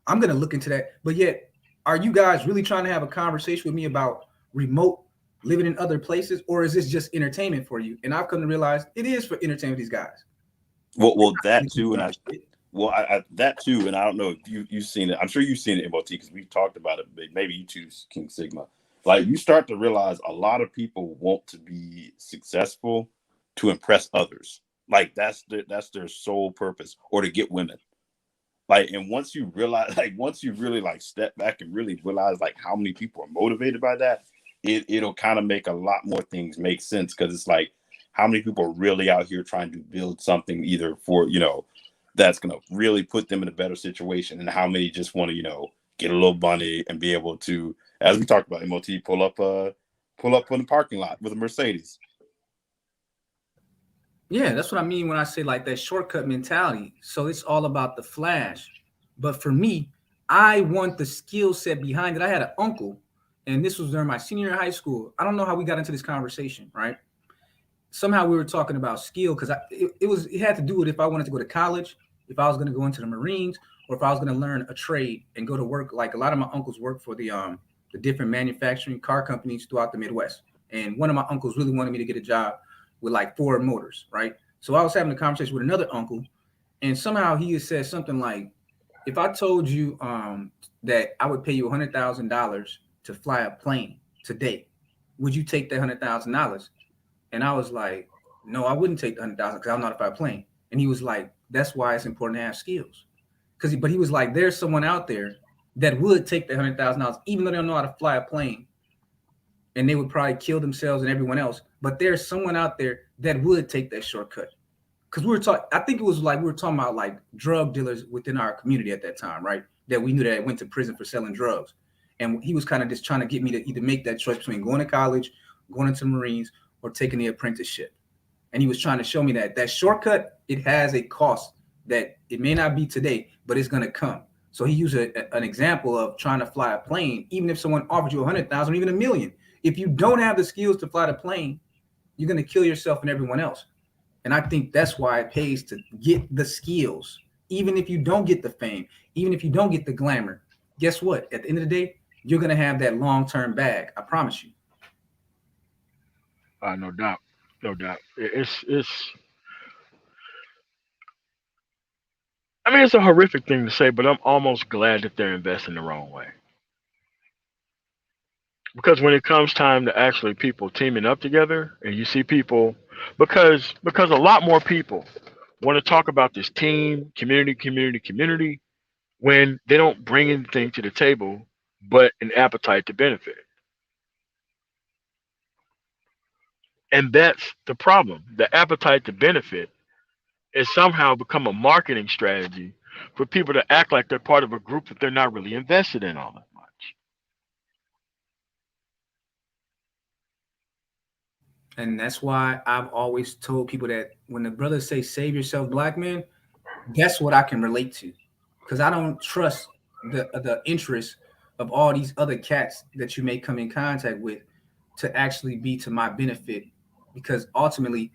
I'm going to look into that. But yet, are you guys really trying to have a conversation with me about remote living in other places? Or is this just entertainment for you? And I've come to realize it is for entertainment, these guys.
Well, that too, and that too, and I don't know if you've seen it. I'm sure you've seen it, MOT, because we've talked about it. But maybe you too, King Sigma. Like you start to realize a lot of people want to be successful to impress others. Like that's their sole purpose, or to get women. Like, and once you realize, like, once you really like step back and really realize like how many people are motivated by that, it'll kind of make a lot more things make sense, because it's like how many people are really out here trying to build something either for that's gonna really put them in a better situation, and how many just want to get a little money and be able to, as we talked about, MOT, pull up in the parking lot with a Mercedes.
Yeah, that's what I mean when I say like that shortcut mentality. So it's all about the flash. But for me, I want the skill set behind it. I had an uncle, and this was during my senior year of high school. I don't know how we got into this conversation, right? Somehow we were talking about skill because it had to do with if I wanted to go to college, if I was going to go into the Marines, or if I was going to learn a trade and go to work. Like a lot of my uncles work for the different manufacturing car companies throughout the Midwest. And one of my uncles really wanted me to get a job with like Ford Motors, right? So I was having a conversation with another uncle, and somehow he had said something like, if I told you that I would pay you $100,000 to fly a plane today, would you take that $100,000? And I was like, no, I wouldn't take the 100,000 because I'm not a fly a plane. And he was like, that's why it's important to have skills. But he was like, there's someone out there that would take the $100,000, even though they don't know how to fly a plane, and they would probably kill themselves and everyone else. But there's someone out there that would take that shortcut. Because we were talking, I think it was like we were talking about like drug dealers within our community at that time, right? That we knew that went to prison for selling drugs. And he was kind of just trying to get me to either make that choice between going to college, going into the Marines, or taking the apprenticeship. And he was trying to show me that shortcut, it has a cost that it may not be today, but it's going to come. So he used an example of trying to fly a plane. Even if someone offered you 100,000, even a million, if you don't have the skills to fly the plane, you're going to kill yourself and everyone else. And I think that's why it pays to get the skills. Even if you don't get the fame, even if you don't get the glamour, guess what? At the end of the day, you're going to have that long-term bag. I promise you.
No doubt, no doubt. It's. I mean, it's a horrific thing to say, but I'm almost glad that they're investing the wrong way. Because when it comes time to actually people teaming up together, and you see people, because a lot more people want to talk about this team, community, when they don't bring anything to the table but an appetite to benefit. And that's the problem. The appetite to benefit has somehow become a marketing strategy for people to act like they're part of a group that they're not really invested in all that much.
And that's why I've always told people that when the brothers say save yourself, black men, that's what I can relate to. Because I don't trust the interest of all these other cats that you may come in contact with to actually be to my benefit. Because ultimately,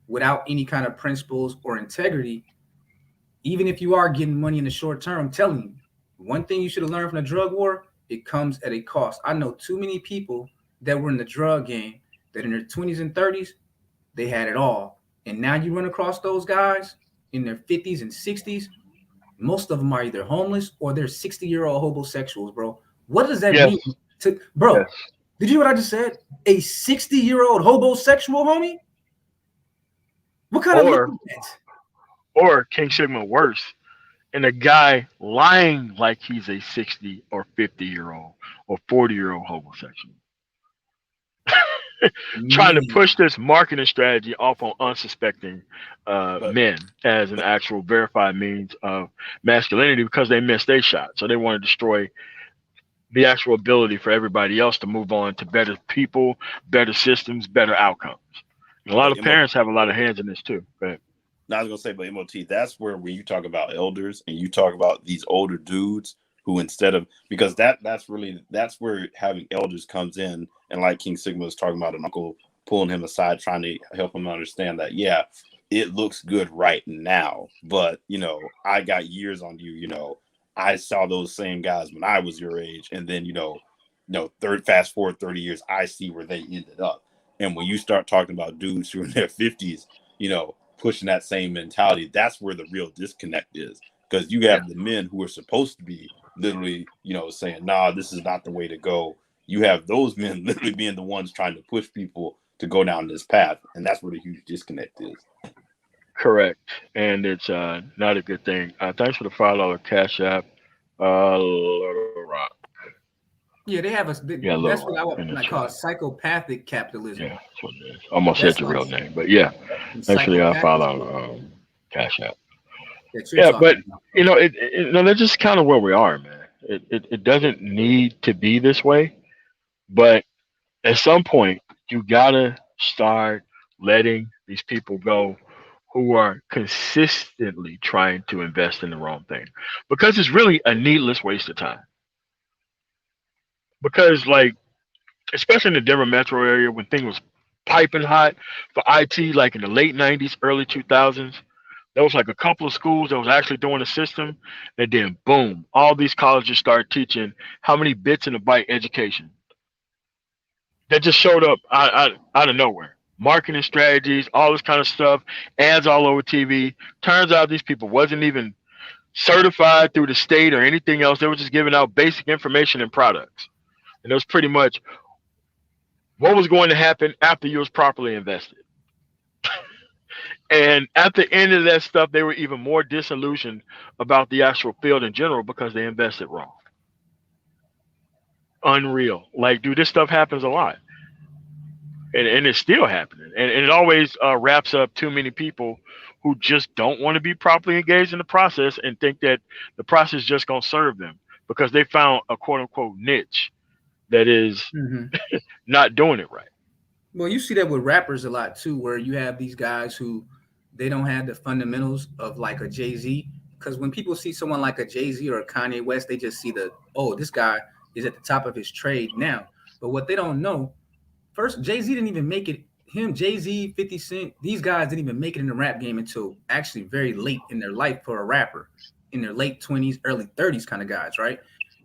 without any kind of principles or integrity, even if you are getting money in the short term, I'm telling you, one thing you should have learned from the drug war, it comes at a cost. I know too many people that were in the drug game that in their 20s and 30s, they had it all. And now you run across those guys in their 50s and 60s, most of them are either homeless or they're 60-year-old homosexuals, bro. What does that
Yes,
mean? To bro,
yes.
did you hear what I just said? A 60-year-old homosexual, homie? What kind of life
Or
is that?
or King Sigma worse, and a guy lying like he's a 60 or 50-year old or 40-year-old homosexual, trying to
Man,
push this marketing strategy off on unsuspecting
But
men as an actual verified means of masculinity because they missed their shot. So they want to destroy the actual ability for everybody else to move on to better people, better systems, better outcomes. And a lot
but
of parents have a lot of hands in this too. But
now I was gonna say, but MOT, that's where when you talk about elders and you talk about these older dudes who instead of because that's where having elders comes in, and like King Sigma was talking about an uncle pulling him aside, trying to help him understand that yeah, it looks good right now, but I got years on you. I saw those same guys when I was your age, and then third fast forward 30 years, I see where they ended up. And when you start talking about dudes who are in their 50s, pushing that same mentality, that's where the real disconnect is. Because you
yeah,
have the men who are supposed to be literally, saying, nah, this is not the way to go. You have those men literally being the ones trying to push people to go down this path. And that's where the huge disconnect is.
correct. And it's not a good thing. Thanks for the $5 cash app. Little Rock.
yeah, they have us.
Yeah, Little
That's
Rock
what I
in
would
the
like
chat.
call psychopathic capitalism.
Yeah, that's what it is. Almost said
That's
your
like
real name, but yeah, thanks for the
psychopathic
$5 cash app.
that you're
Yeah, but
talking about.
that's just kind of where we are, man. It doesn't need to be this way, but at some point you gotta start letting these people go who are consistently trying to invest in the wrong thing because it's really a needless waste of time. Because like especially in the Denver metro area when things was piping hot for IT, like in the late '90s, early 2000s, there was like a couple of schools that was actually doing the system, and then boom, all these colleges started teaching how many bits in a byte education. That just showed up out of nowhere. Marketing strategies, all this kind of stuff, ads all over TV. Turns out these people wasn't even certified through the state or anything else. They were just giving out basic information and products. And it was pretty much what was going to happen after you was properly invested. And at the end of that stuff, they were even more disillusioned about the actual field in general because they invested wrong. Unreal. Like, dude, this stuff happens a lot. And it's still happening. And it always wraps up too many people who just don't want to be properly engaged in the process and think that the process is just going to serve them because they found a quote unquote niche that is
Hmm.
not doing it right.
Well, you see that with rappers a lot too, where you have these guys who they don't have the fundamentals of like a Jay Z. Because when people see someone like a Jay Z or a Kanye West, they just see oh, this guy is at the top of his trade now. But what they don't know, first, Jay Z didn't even make it. Him, Jay Z, 50 Cent, these guys didn't even make it in the rap game until actually very late in their life for a rapper, in their late 20s, early 30s kind of guys, right?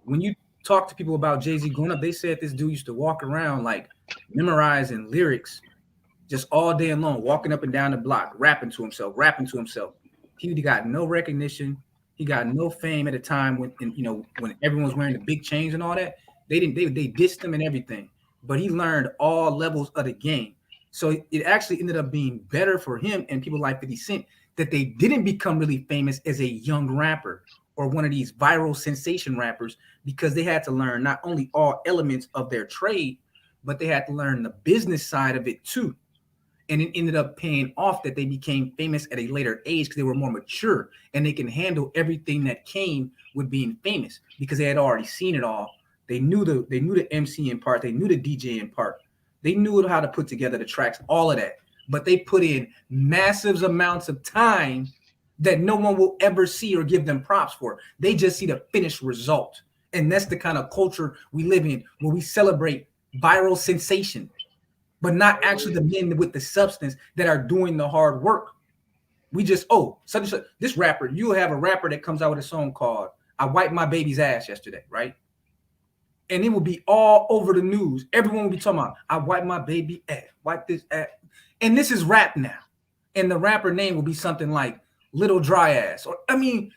When you talk to people about Jay Z growing up, they said this dude used to walk around like memorizing lyrics just all day long, walking up and down the block, rapping to himself, rapping to himself. He got no recognition. He got no fame at a time when everyone was wearing the big chains and all that. They dissed him and everything. But he learned all levels of the game. So it actually ended up being better for him and people like 50 Cent that they didn't become really famous as a young rapper or one of these viral sensation rappers because they had to learn not only all elements of their trade, but they had to learn the business side of it too. And it ended up paying off that they became famous at a later age because they were more mature and they can handle everything that came with being famous because they had already seen it all. They knew the MCing part, they knew the DJing part, they knew how to put together the tracks, all of that. But they put in massive amounts of time that no one will ever see or give them props for. They just see the finished result. And that's the kind of culture we live in, where we celebrate viral sensation, but not actually the men with the substance that are doing the hard work. We just, such and such, this rapper, you have a rapper that comes out with a song called I Wiped My Baby's Ass Yesterday, right? And it will be all over the news. Everyone will be talking about, I wiped my baby ass, wipe this ass. And this is rap now. And the rapper name will be something like Little Dry Ass. Or, I mean,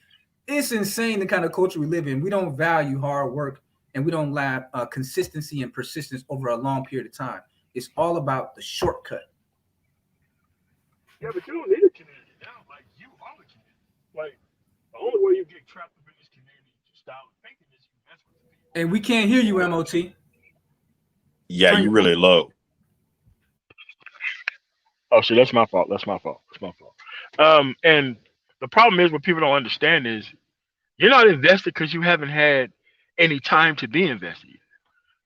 it's insane the kind of culture we live in. We don't value hard work and we don't have consistency and persistence over a long period of time. It's all about the shortcut.
Yeah, but you don't need a community now. Like, you are a community. Like, the only way you get trapped up in this community style of thinking is you mess with the people.
And we can't hear you, MOT.
Yeah, you really low.
Oh, shit, that's my fault. That's my fault. That's my fault. And the problem is what people don't understand is you're not invested because you haven't had any time to be invested.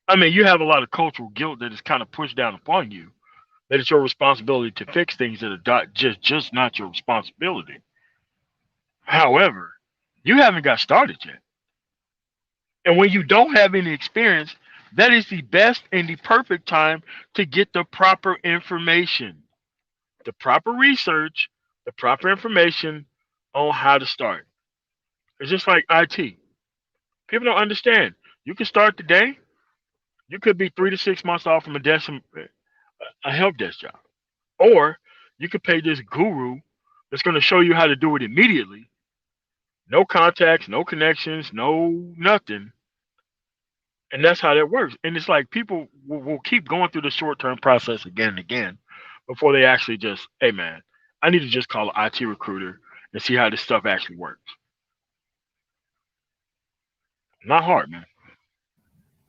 I mean, you have a lot of cultural guilt that is kind of pushed down upon you. That it's your responsibility to fix things that are just not your responsibility. However, you haven't got started yet. And when you don't have any experience, that is the best and the perfect time to get the proper information, the proper research, the proper information on how to start. It's just like IT. People don't understand. You can start today. You could be 3 to 6 months off from a help desk job. Or you could pay this guru that's going to show you how to do it immediately. No contacts, no connections, no nothing. And that's how that works. And it's like people will keep going through the short term process again and again before they actually just, hey man, I need to just call an IT recruiter and see how this stuff actually works. Not hard, man.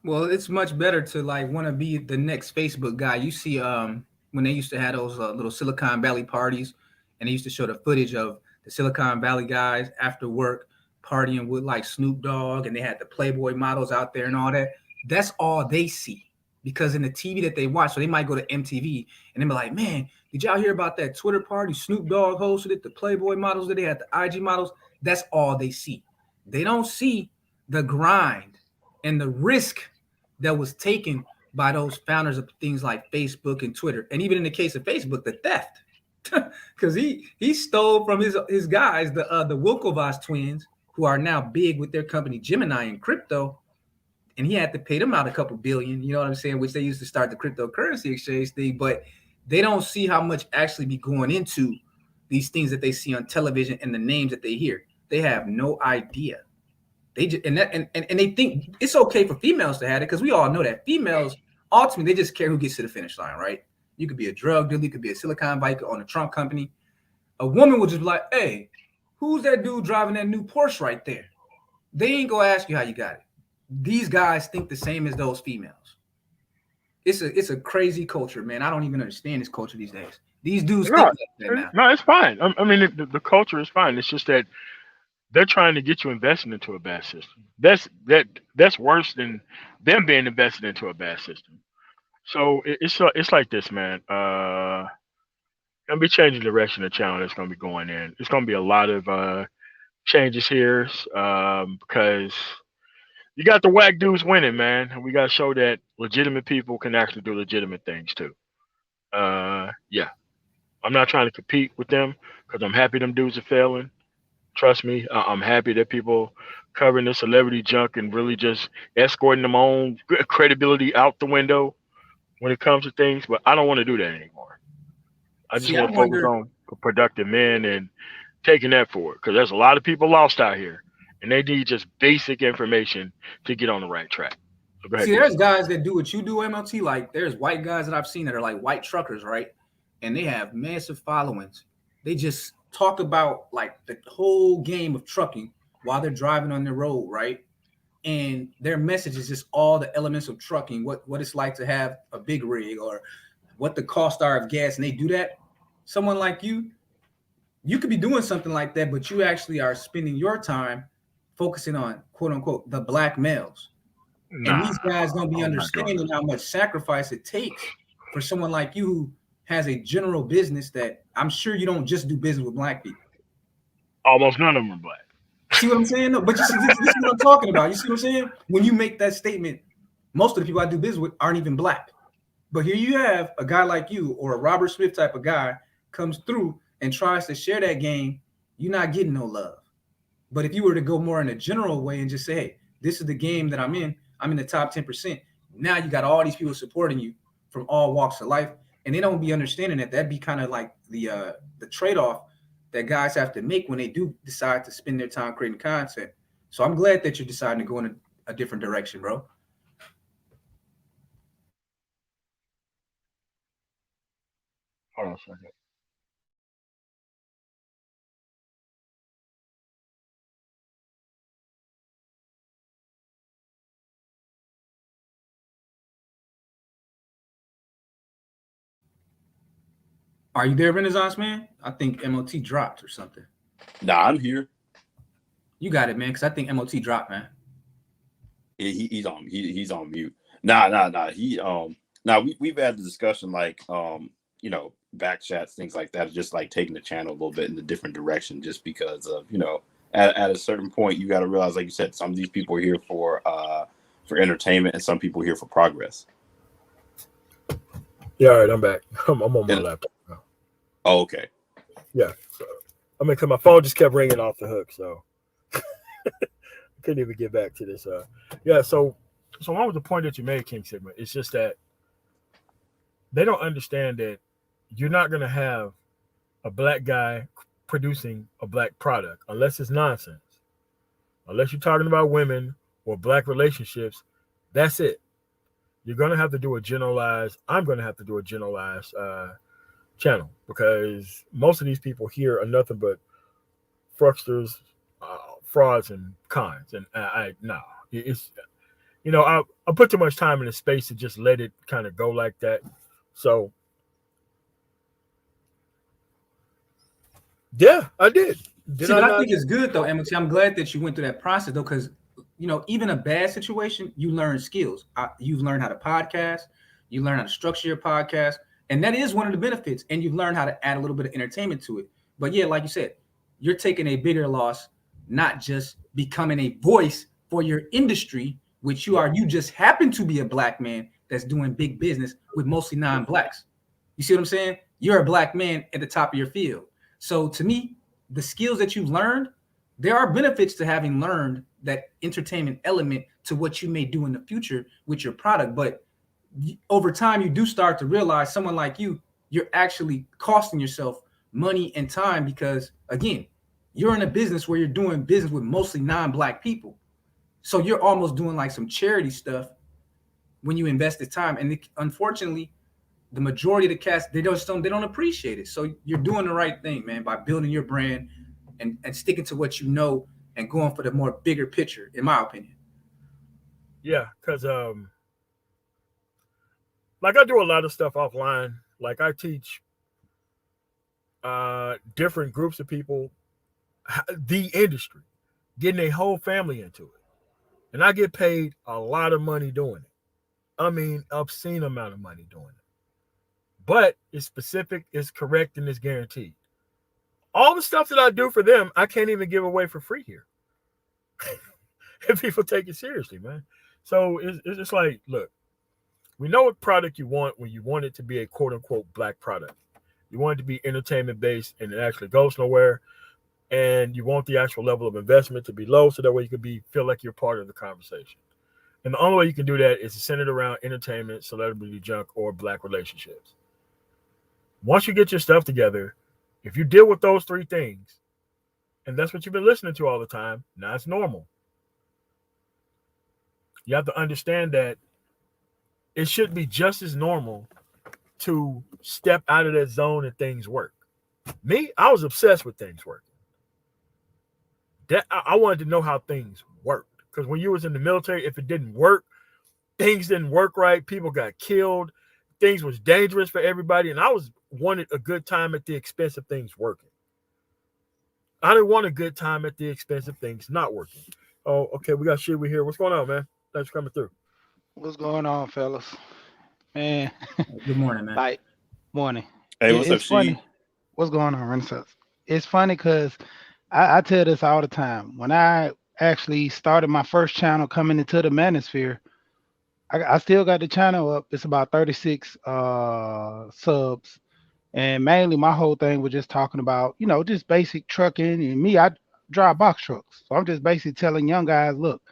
Well, it's much better to like want to be the next Facebook guy. You see, when they used to have those little Silicon Valley parties, and they used to show the footage of the Silicon Valley guys after work partying with like Snoop Dogg, and they had the Playboy models out there and all that. That's all they see because in the TV that they watch, so they might go to MTV and they be like, "Man, did y'all hear about that Twitter party Snoop Dogg hosted it? The Playboy models that they had, the IG models." That's all they see. They don't see the grind and the risk that was taken by those founders of things like Facebook and Twitter. And even in the case of Facebook, the theft, because he stole from his guys, the Wilkovas twins, who are now big with their company Gemini in crypto, and he had to pay them out a couple billion, you know what I'm saying, which they used to start the cryptocurrency exchange thing. But they don't see how much actually be going into these things that they see on television and the names that they hear. They have no idea. They just and they think it's okay for females to have it because we all know that females ultimately they just care who gets to the finish line, right? You could be a drug dealer, you could be a Silicon Valley on a Trump company. A woman will just be like, "Hey, who's that dude driving that new Porsche right there?" They ain't gonna ask you how you got it. These guys think the same as those females. It's a crazy culture, man. I don't even understand this culture these days. These dudes think
No,
like that now.
no, it's fine. I mean, the culture is fine. It's just that they're trying to get you invested into a bad system. That's worse than them being invested into a bad system. So it's like this, man. Gonna be changing the direction the channel is gonna be going in. It's gonna be a lot of changes here because you got the whack dudes winning, man. And we gotta show that legitimate people can actually do legitimate things too. Yeah, I'm not trying to compete with them because I'm happy them dudes are failing. Trust me, I'm happy that people covering the celebrity junk and really just escorting them on credibility out the window when it comes to things. But I don't want to do that anymore. I just
See, I
want to focus
wonder.
on productive men and taking that forward because there's a lot of people lost out here and they need just basic information to get on the right track. So go ahead,
See,
Jason.
there's guys that do what you do, MLT. Like there's white guys that I've seen that are like white truckers, right? And they have massive followings. They just talk about like the whole game of trucking while they're driving on the road, right? And their message is just all the elements of trucking, what it's like to have a big rig or what the costs are of gas, and they do that, someone like you could be doing something like that, but you actually are spending your time focusing on quote unquote the black males. And
Nah,
these guys don't be
I'm not doing
understanding
this.
how much sacrifice it takes for someone like you who has a general business that I'm sure you don't just do business with black people.
Almost none of them are black.
See what I'm saying? No, but you see, this is what I'm talking about. You see what I'm saying? When you make that statement, most of the people I do business with aren't even black. But here you have a guy like you or a Robert Smith type of guy comes through and tries to share that game. You're not getting no love. But if you were to go more in a general way and just say, hey, this is the game that I'm in the top 10%. Now you got all these people supporting you from all walks of life. And they don't be understanding that. That'd be kind of like the trade-off that guys have to make when they do decide to spend their time creating content. So I'm glad that you're deciding to go in a different direction, bro.
Hold on a second.
Are you there, Renaissance man? I think MOT dropped or something.
Nah, I'm here.
You got it, man, because I think MOT dropped, man.
Yeah, he's on. He's on mute. Nah. We've had the discussion like back chats, things like that, just like taking the channel a little bit in a different direction, just because of at a certain point you got to realize, like you said, some of these people are here for entertainment, and some people are here for progress.
Yeah, all right, I'm back. I'm on my laptop now.
Oh, okay.
Yeah, so because my phone just kept ringing off the hook, so couldn't even get back to this. Yeah, so what was the point that you made, King Sigma? It's just that they don't understand that you're not going to have a black guy producing a black product unless it's nonsense. Unless you're talking about women or black relationships, that's it. You're going to have to do a generalized, I'm going to have to do a generalized channel, because most of these people here are nothing but fraudsters, frauds, and cons. And it's, I put too much time in the space to just let it kind of go like that. So, yeah, I did.
See, but I think it's good though, MOT. I'm glad that you went through that process though, because even a bad situation, you learn skills. You've learned how to podcast, you learn how to structure your podcast, and that is one of the benefits. And you've learned how to add a little bit of entertainment to it. But yeah, like you said, you're taking a bigger loss, not just becoming a voice for your industry, which you are. You just happen to be a black man that's doing big business with mostly non-blacks. You see what I'm saying? You're a black man at the top of your field. So to me, the skills that you've learned, there are benefits to having learned that entertainment element to what you may do in the future with your product. But over time, you do start to realize someone like you're actually costing yourself money and time, because again, you're in a business where you're doing business with mostly non-black people. So you're almost doing like some charity stuff when you invest the time. And unfortunately, the majority of the cast, they don't appreciate it. So you're doing the right thing, man, by building your brand and sticking to what you know and going for the more bigger picture, in my opinion.
Yeah, because like I do a lot of stuff offline. Like I teach different groups of people the industry, getting a whole family into it. And I get paid a lot of money doing it. I mean, obscene amount of money doing it. But it's specific, it's correct, and it's guaranteed. All the stuff that I do for them, I can't even give away for free here. If people take it seriously, man. So it's just like, look, we know what product you want when you want it to be a quote unquote black product. You want it to be entertainment based and it actually goes nowhere. And you want the actual level of investment to be low, so that way you can feel like you're part of the conversation. And the only way you can do that is to center it around entertainment, celebrity junk, or black relationships. Once you get your stuff together, if you deal with those three things, and that's what you've been listening to all the time, now it's normal. You have to understand that it should be just as normal to step out of that zone and things work. Me, I was obsessed with things working. That I wanted to know how things worked. Because when you was in the military, if it didn't work, things didn't work right. People got killed. things was dangerous for everybody, and I was wanted a good time at the expense of things working. I didn't want a good time at the expense of things not working. Oh, okay, we got shit we here. What's going on, man? Thanks for coming through.
What's going on, fellas? Man,
Good morning, man.
like morning.
Hey, what's up,
It's
She?
funny. What's going on, Renaissance? It's funny because I tell this all the time. When I actually started my first channel coming into the manosphere, I still got the channel up. It's about 36 subs. And mainly my whole thing was just talking about, just basic trucking. And me, I drive box trucks. So I'm just basically telling young guys, look,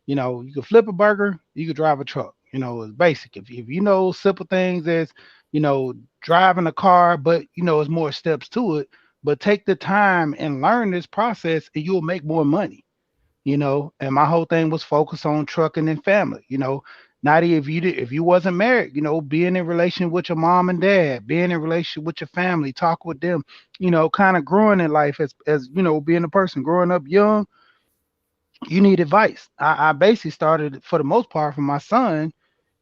you can flip a burger, you can drive a truck. It's basic. If you know simple things as, driving a car, but it's more steps to it. But take the time and learn this process and you'll make more money. And my whole thing was focused on trucking and family. Not if you wasn't married, being in relation with your mom and dad, being in relation with your family, talk with them, kind of growing in life as being a person growing up young, you need advice. I basically started for the most part from my son,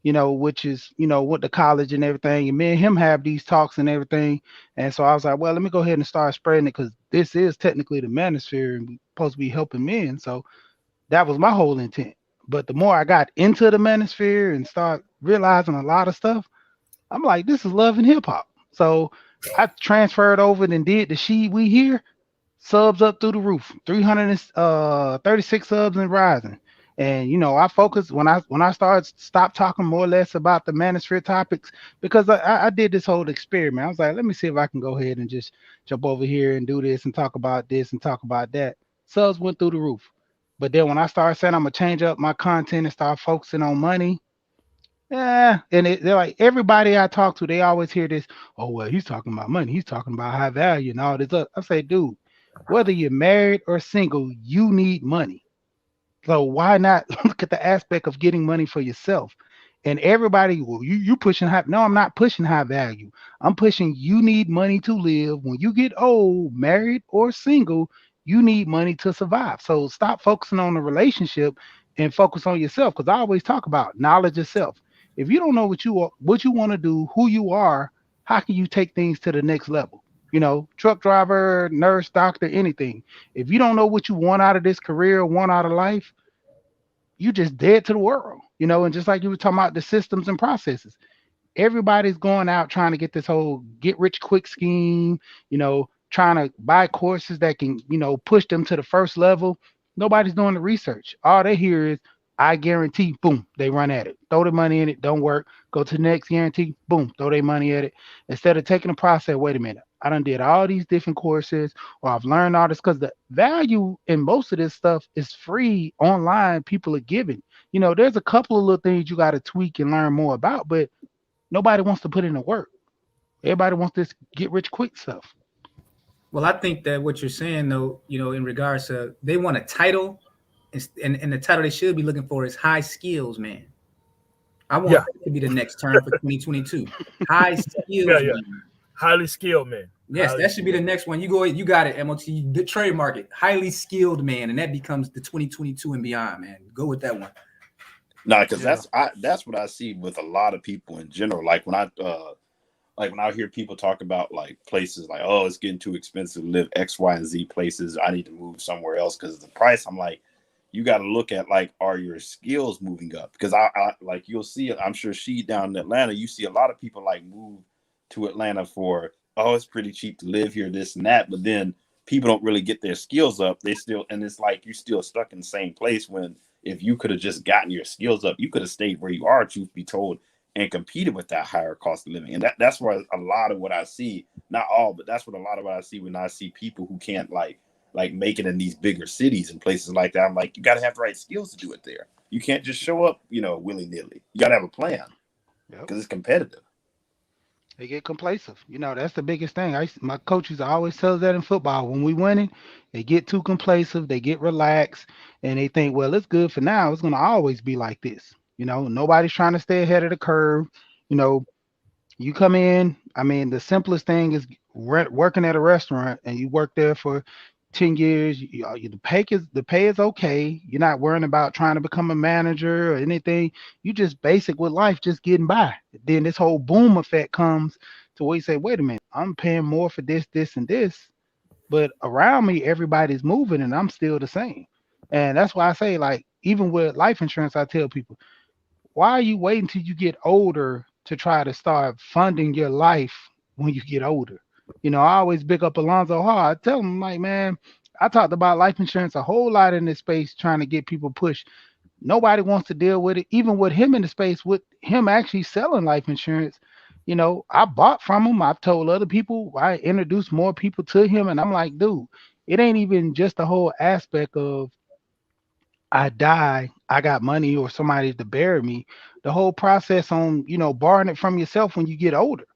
which is, went to college and everything. And me and him have these talks and everything. And so I was like, well, let me go ahead and start spreading it because this is technically the manosphere and we're supposed to be helping men. So that was my whole intent. But the more I got into the manosphere and start realizing a lot of stuff, I'm like, this is love and hip hop. So I transferred over and did the She We Here subs up through the roof, 336 subs and rising. And I focused when I started stop talking more or less about the manosphere topics because I did this whole experiment. I was like, let me see if I can go ahead and just jump over here and do this and talk about this and talk about that. Subs went through the roof. But then when I started saying I'm gonna change up my content and start focusing on money, yeah, and they're like everybody I talk to, they always hear this. Oh well, he's talking about money. He's talking about high value and all this. I say, dude, whether you're married or single, you need money. So why not look at the aspect of getting money for yourself? And everybody, well, you pushing high. No, I'm not pushing high value. I'm pushing you need money to live. When you get old, married or single, you need money to survive. So stop focusing on the relationship and focus on yourself. Because I always talk about knowledge of self. If you don't know what you want to do, who you are, how can you take things to the next level? Truck driver, nurse, doctor, anything. If you don't know what you want out of this career, want out of life, you just dead to the world. And just like you were talking about the systems and processes, everybody's going out trying to get this whole get rich quick scheme, trying to buy courses that can, push them to the first level. Nobody's doing the research. All they hear is, I guarantee, boom, they run at it. Throw the money in it, don't work. Go to the next guarantee, boom, throw their money at it. Instead of taking the process, wait a minute, I done did all these different courses, or I've learned all this because the value in most of this stuff is free online. People are giving. There's a couple of little things you got to tweak and learn more about, but nobody wants to put in the work. Everybody wants this get rich quick stuff.
Well, I think that what you're saying, though, in regards to they want a title, and the title they should be looking for is high skills man. I want
Yeah,
that to be the next term for 2022. High
yeah,
skills
yeah.
man.
Highly skilled man.
Yes,
Highly
that should be the
skilled.
next one. You got it, MOT. The trademark it. Highly skilled man, and that becomes the 2022 and beyond, man. Go with that one.
Nah, because
Yeah.
that's what I see with a lot of people in general. Like when I hear people talk about like places like, oh, it's getting too expensive to live X, Y, and Z places. I need to move somewhere else because of the price. I'm like, you got to look at like, are your skills moving up? Because I like you'll see it. I'm sure she down in Atlanta, you see a lot of people like move to Atlanta for, oh, it's pretty cheap to live here, this and that. But then people don't really get their skills up. They still, and it's like you're still stuck in the same place when if you could have just gotten your skills up, you could have stayed where you are, truth be told, and competed with that higher cost of living. And that's where a lot of what I see, not all, but that's what a lot of what I see when I see people who can't like make it in these bigger cities and places like that. I'm like, you got to have the right skills to do it there. You can't just show up, willy nilly. You got to have a plan
Yep.
because it's competitive.
They get complacent. That's the biggest thing. My coaches always tell us that in football. When we winning, they get too complacent, they get relaxed, and they think, well, it's good for now. It's gonna always be like this. Nobody's trying to stay ahead of the curve. You know, you come in. I mean, the simplest thing is working at a restaurant, and you work there for 10 years, the pay is okay. You're not worrying about trying to become a manager or anything. You just basic with life, just getting by. Then this whole boom effect comes to where you say, wait a minute, I'm paying more for this, this, and this, but around me everybody's moving and I'm still the same. And that's why I say, like, even with life insurance, I tell people, why are you waiting till you get older to try to start funding your life when you get older? I always big up Alonzo Hall. I tell him, like, man, I talked about life insurance a whole lot in this space, trying to get people pushed. Nobody wants to deal with it, even with him in the space, with him actually selling life insurance. I bought from him. I've told other people, I introduced more people to him, and I'm like, dude, it ain't even just the whole aspect of I die, I got money or somebody to bury me. The whole process on, borrowing it from yourself when you get older.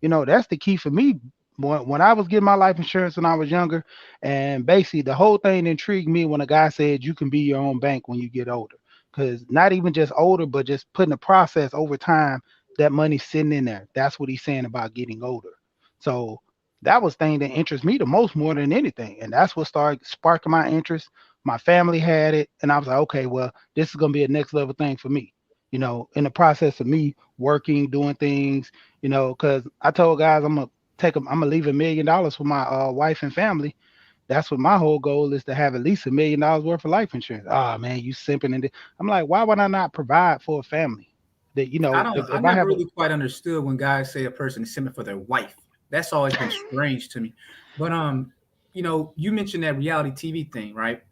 That's the key for me. When I was getting my life insurance when I was younger, and basically the whole thing intrigued me when a guy said you can be your own bank when you get older. Because not even just older, but just putting the process over time, that money's sitting in there. That's what he's saying about getting older. So that was thing that interests me the most more than anything. And that's what started sparking my interest. My family had it, and I was like, okay, well, this is gonna be a next level thing for me. In the process of me working, doing things, because I told guys I'm gonna leave $1 million for my wife and family. That's what my whole goal is, to have at least $1 million worth of life insurance. Ah, man, you simping and I'm like, why would I not provide for a family? That
I don't. I
if I
never
have a
really quite understood when guys say a person is similar for their wife. That's always been strange to me. But you mentioned that reality TV thing, right?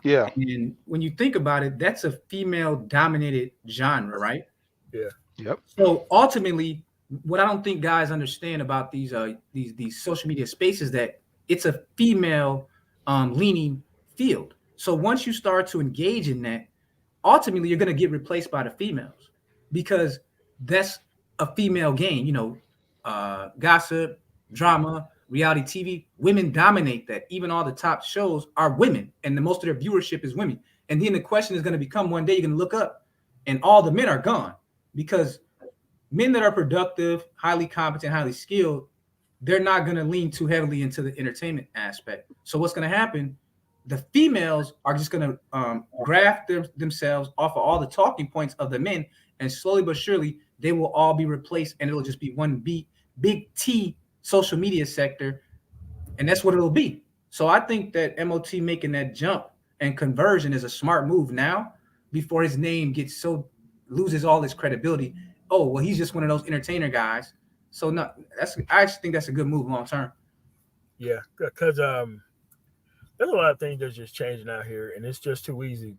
yeah,
And when you think about it, that's a female dominated genre, right?
Yeah.
yep,
So ultimately, what I don't think guys understand about these social media spaces, that it's a female leaning field. So once you start to engage in that, ultimately you're going to get replaced by the females, because that's a female game. Gossip, drama, reality TV, women dominate that. Even all the top shows are women, and most of their viewership is women. And then the question is going to become, one day you're going to look up and all the men are gone, because men that are productive, highly competent, highly skilled, they're not going to lean too heavily into the entertainment aspect. So what's going to happen? The females are just going to graft themselves off of all the talking points of the men, and slowly but surely they will all be replaced, and it'll just be one big T social media sector, and that's what it'll be. So I think that MOT making that jump and conversion is a smart move now, before his name gets so loses all his credibility. Oh well, he's just one of those entertainer guys. So no, I actually think that's a good move long term.
Yeah. Because there's a lot of things that's just changing out here, and it's just too easy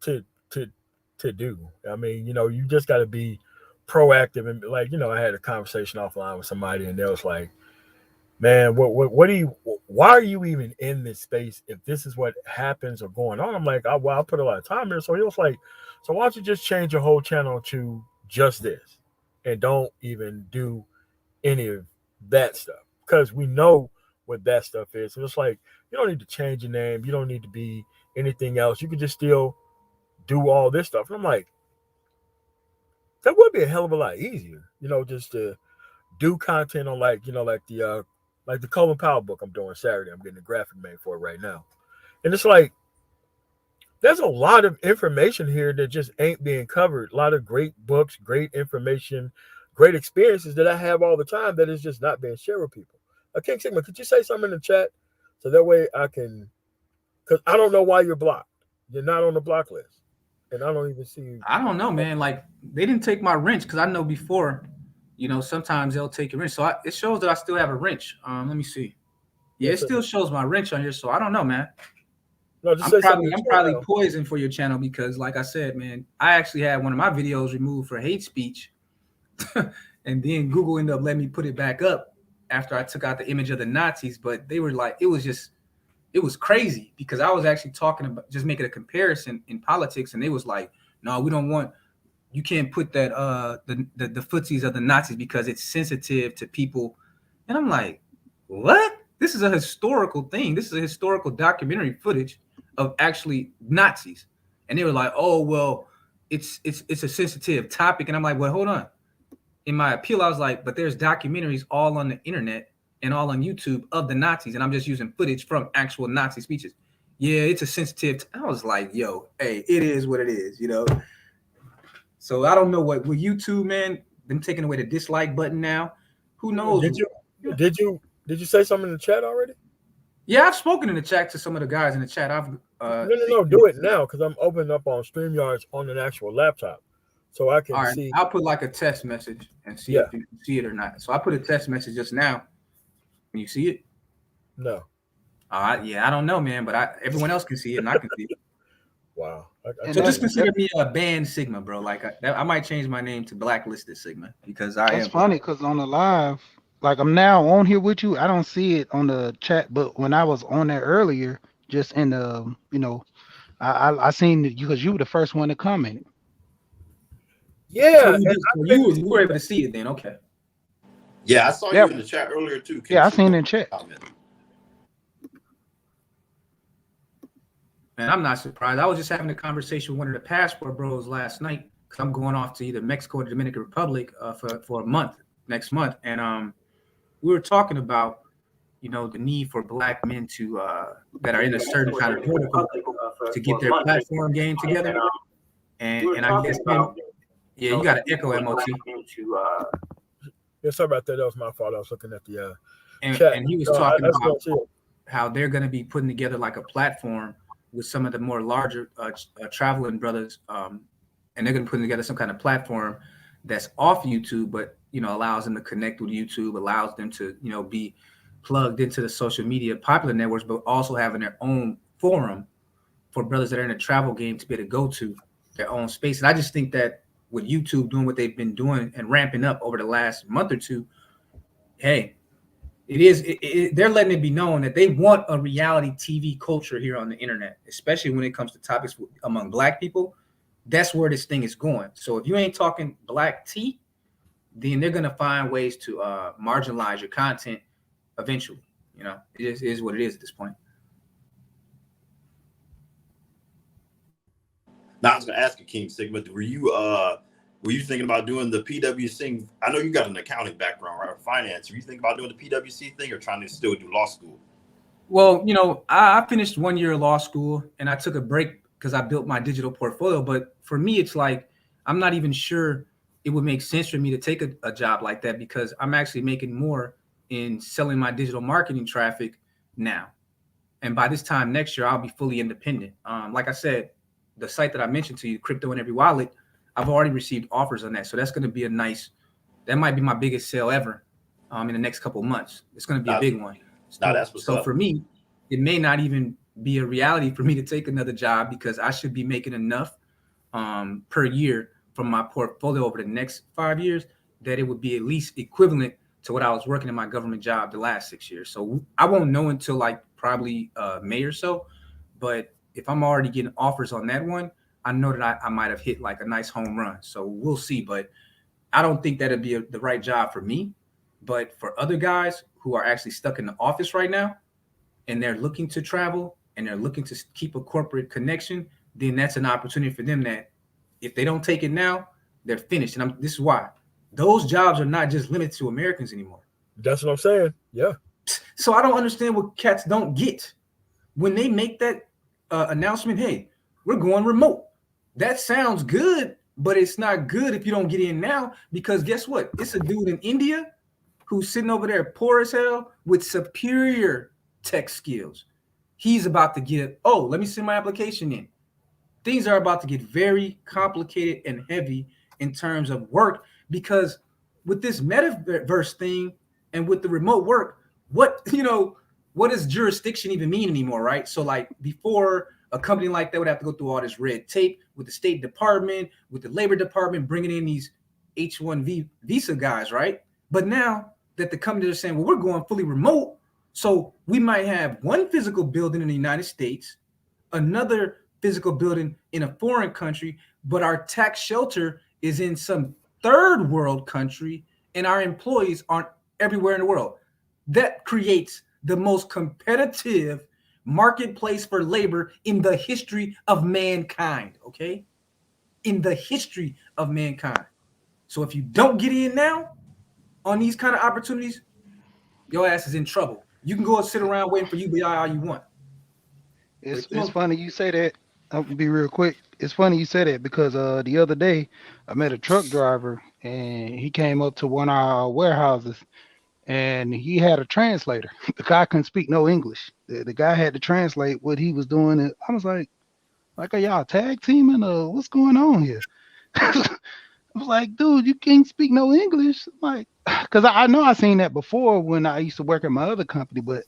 to to to do. I mean, you just got to be proactive. And like, I had a conversation offline with somebody, and they was like, man, what do you, why are you even in this space if this is what happens or going on? I'm like, well, I put a lot of time here. So he was like, so why don't you just change your whole channel to just this, and don't even do any of that stuff, because we know what that stuff is. And it's like, you don't need to change your name, you don't need to be anything else, you can just still do all this stuff. And I'm like, that would be a hell of a lot easier, just to do content on, like, like the Colin Powell book I'm doing Saturday. I'm getting a graphic made for it right now. And it's like, there's a lot of information here that just ain't being covered. A lot of great books, great information, great experiences that I have all the time that is just not being shared with people. King Sigma, could you say something in the chat so that way I can, because I don't know why you're blocked. You're not on the block list, and I don't even see you.
I don't know, man. Like, they didn't take my wrench, because I know before, sometimes they'll take your wrench. So it shows that I still have a wrench. Let me see. Yeah, it still shows my wrench on here. So I don't know, man.
No, just say something.
I'm probably poison for your channel, because, like I said, man, I actually had one of my videos removed for hate speech, and then Google ended up letting me put it back up after I took out the image of the Nazis. But they were like, it was crazy, because I was actually talking about just making a comparison in politics, and they was like, no, we don't want, you can't put that the footsies of the Nazis because it's sensitive to people. And I'm like, what? This is a historical thing. This is a historical documentary footage of actually Nazis. And they were like, oh, well, it's a sensitive topic. And I'm like, well, hold on. In my appeal, I was like, but there's documentaries all on the internet and all on YouTube of the Nazis, and I'm just using footage from actual Nazi speeches. Yeah, it's a sensitive. I was like, yo, hey, it is what it is, you know. So I don't know what with YouTube, man. Them taking away the dislike button now. Who knows?
Did you say something in the chat already?
Yeah, I've spoken in the chat to some of the guys in the chat. I've
no, do it now because I'm opening up on StreamYards on an actual laptop, so I can see.
I'll put like a test message and see if you can see it or not. So I put a test message just now. Can you see it?
No.
Yeah, I don't know, man, but everyone else can see it and I can see it.
Wow.
So just consider me a banned Sigma, bro. Like I might change my name to blacklisted Sigma because
That's funny because on the live, like I'm now on here with you, I don't see it on the chat, but when I was on there earlier, just in the, you know, I seen you because you were the first one to comment.
Yeah,
so you were able to see it then, okay?
Yeah, I saw you in the chat earlier too.
Yeah, I seen it in chat.
And I'm not surprised. I was just having a conversation with one of the passport bros last night because I'm going off to either Mexico or the Dominican Republic for a month next month, and we were talking about, you know, the need for Black men to that are in a certain kind of vertical to get their platform game together. And I guess, you got an echo, MOT.
Yeah, sorry about that. That was my fault. I was looking at the
chat. And he was talking about how they're going to be putting together like a platform with some of the more larger traveling brothers, and they're going to put together some kind of platform that's off YouTube, but, you know, allows them to connect with YouTube, allows them to, you know, be plugged into the social media popular networks, but also having their own forum for brothers that are in a travel game to be able to go to their own space. And I just think that with YouTube doing what they've been doing and ramping up over the last month or two, hey, they're letting it be known that they want a reality TV culture here on the internet, especially when it comes to topics among Black people. That's where this thing is going. So if you ain't talking Black tea, then they're going to find ways to marginalize your content eventually. You know, it is what it is at this point.
Now I was going to ask you, King Sigma, were you thinking about doing the PwC? I know you got an accounting background, right? Or finance. Were you thinking about doing the PwC thing or trying to still do law school?
Well, you know, I finished 1 year of law school and I took a break because I built my digital portfolio. But for me, it's like, I'm not even sure it would make sense for me to take a job like that because I'm actually making more in selling my digital marketing traffic now. And by this time next year, I'll be fully independent. Like I said, the site that I mentioned to you, Crypto in Every Wallet, I've already received offers on that. So that's going to be that might be my biggest sale ever in the next couple of months. It's going to be a big one. So for me, it may not even be a reality for me to take another job because I should be making enough per year from my portfolio over the next 5 years that it would be at least equivalent to what I was working in my government job the last 6 years. So I won't know until like probably May or so. But if I'm already getting offers on that one, I know that I might have hit like a nice home run. So we'll see. But I don't think that'd be the right job for me. But for other guys who are actually stuck in the office right now and they're looking to travel and they're looking to keep a corporate connection, then that's an opportunity for them that if they don't take it now, they're finished. And this is why. Those jobs are not just limited to Americans anymore.
That's what I'm saying. Yeah.
So I don't understand what cats don't get. When they make that announcement, hey, we're going remote. That sounds good, but it's not good if you don't get in now because guess what? It's a dude in India who's sitting over there poor as hell with superior tech skills. He's about to get, let me send my application in. Things are about to get very complicated and heavy in terms of work because with this metaverse thing and with the remote work, what does jurisdiction even mean anymore, right? So like before, a company like that would have to go through all this red tape with the State Department, with the Labor Department, bringing in these H-1B visa guys, right? But now that the companies are saying, well, we're going fully remote, so we might have one physical building in the United States, another physical building in a foreign country, but our tax shelter is in some third world country, and our employees aren't everywhere in the world. That creates the most competitive marketplace for labor in the history of mankind, okay? In the history of mankind. So if you don't get in now on these kind of opportunities, your ass is in trouble. You can go and sit around waiting for UBI all you want.
It's funny you say that. I'll be real quick. It's funny you say that because the other day I met a truck driver and he came up to one of our warehouses and he had a translator. The guy couldn't speak no English. The guy had to translate what he was doing. And I was like, are y'all tag teaming or what's going on here? I was like, dude, you can't speak no English. Like, because I know I seen that before when I used to work at my other company, but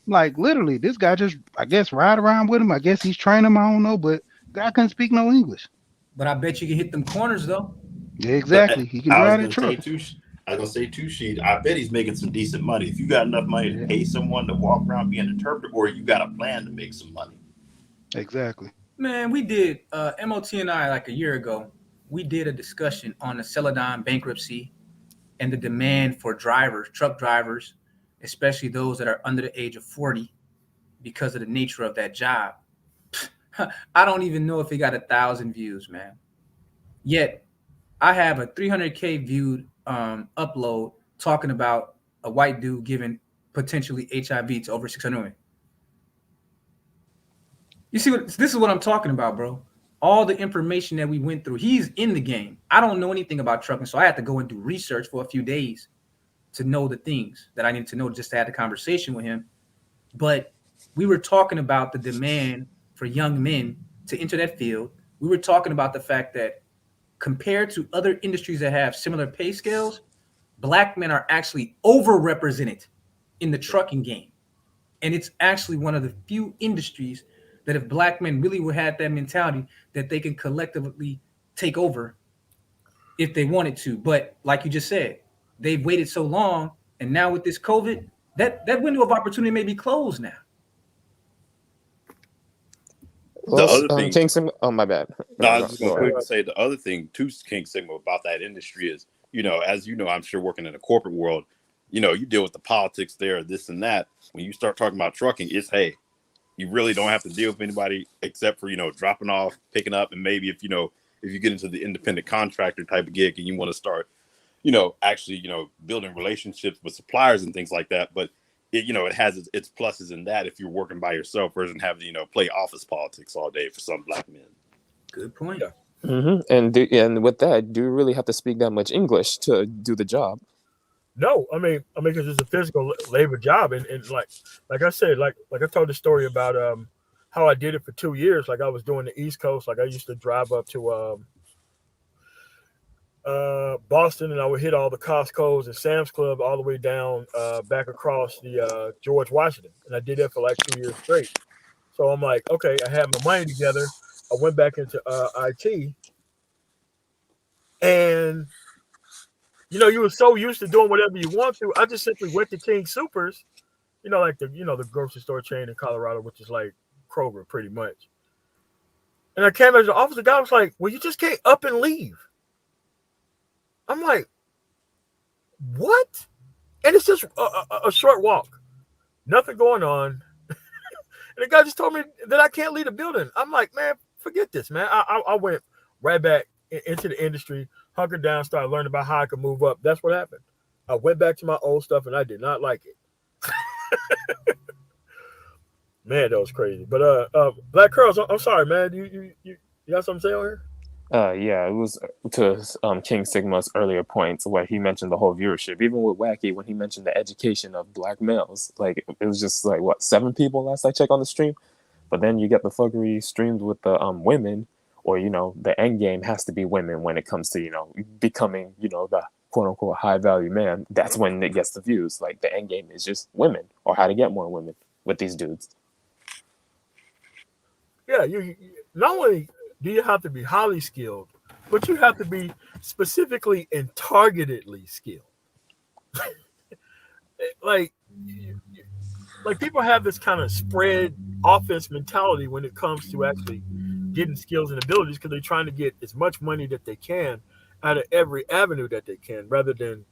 like literally, this guy just, I guess, ride around with him. I guess he's training him. I don't know, but guy couldn't speak no English.
But I bet you can hit them corners though.
Yeah,
But
exactly. He can
I was
drive that
gonna say
truck.
too. I was gonna say too, Sheed. I bet he's making some decent money. If you got enough money to
Yeah,
pay someone to walk around be an interpreter, or you got a plan to make some money.
exactly.
Man, we did MOT and I like a year ago. We did a discussion on the Celadon bankruptcy and the demand for drivers, truck drivers, especially those that are under the age of 40, because of the nature of that job. I don't even know if it got 1,000 views, man. Yet I have a 300K viewed upload talking about a white dude giving potentially HIV to over 600 women. You see this is what I'm talking about, bro. All the information that we went through. He's in the game. I don't know anything about trucking, so I had to go and do research for a few days to know the things that I needed to know just to have the conversation with him. But we were talking about the demand for young men to enter that field. We were talking about the fact that compared to other industries that have similar pay scales, black men are actually overrepresented in the trucking game. And it's actually one of the few industries that if black men really would have that mentality that they can collectively take over if they wanted to. But like you just said, they've waited so long, and now with this COVID, that window of opportunity may be closed now.
The
Well,
other thing,
King Sim. Oh, my bad.
no, I
No,
was just
go
gonna
ahead.
quickly say the other thing too, King Sigma, about that industry is, as you know, I'm sure working in the corporate world, you deal with the politics there, this and that. When you start talking about trucking, it's hey, you really don't have to deal with anybody except for dropping off, picking up, and maybe if you get into the independent contractor type of gig and you want to start actually building relationships with suppliers and things like that. But it has its pluses in that if you're working by yourself versus having to play office politics all day for some black men.
Good point.
Yeah.
And with that, do you really have to speak that much English to do the job?
No, I mean, because it's a physical labor job, and like I said, like I told the story about how I did it for 2 years. Like I was doing the East Coast. Like I used to drive up to Boston, and I would hit all the Costco's and Sam's Club all the way down back across the George Washington, and I did that for like 2 years straight. So I'm like, okay, I had my money together. I went back into IT, and you were so used to doing whatever you want to. I just simply went to King Supers, like the grocery store chain in Colorado, which is like Kroger pretty much. And I came out to the office. The guy was like, "Well, you just can't up and leave." I'm like, "What?" And it's just a short walk, nothing going on. And the guy just told me that I can't leave the building. I'm like, "Man, forget this, man." I went right back into the industry, hunkered down, started learning about how I could move up. That's what happened. I went back to my old stuff, and I did not like it. Man, that was crazy. But Black Curls, I'm sorry, man. You got something to say on here?
Yeah, it was to King Sigma's earlier points where he mentioned the whole viewership. Even with Wacky, when he mentioned the education of black males, like it was just like what 7 people last I checked on the stream. But then you get the fuckery streamed with the women, or the end game has to be women when it comes to becoming the quote unquote high value man. That's when it gets the views. Like the end game is just women or how to get more women with these dudes.
Yeah, you not only do you have to be highly skilled, but you have to be specifically and targetedly skilled. like, like people have this kind of spread offense mentality when it comes to actually getting skills and abilities because they're trying to get as much money that they can out of every avenue that they can, rather than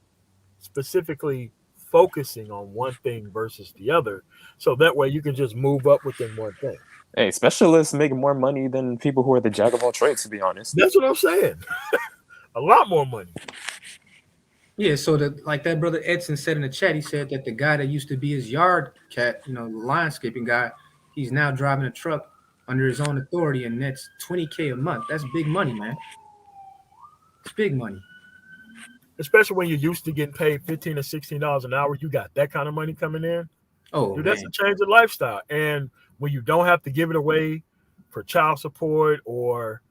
specifically focusing on one thing versus the other. So that way you can just move up within one thing.
Hey, specialists make more money than people who are the jack of all trades, to be honest.
That's what I'm saying. A lot more money.
Yeah, so like that brother Edson said in the chat, he said that the guy that used to be his yard cat, the landscaping guy, he's now driving a truck under his own authority, and that's 20K a month. That's big money, man. It's big money.
Especially when you're used to getting paid $15 or $16 an hour, you got that kind of money coming in.
Oh
Dude, that's
man.
a change of lifestyle. And when you don't have to give it away for child support or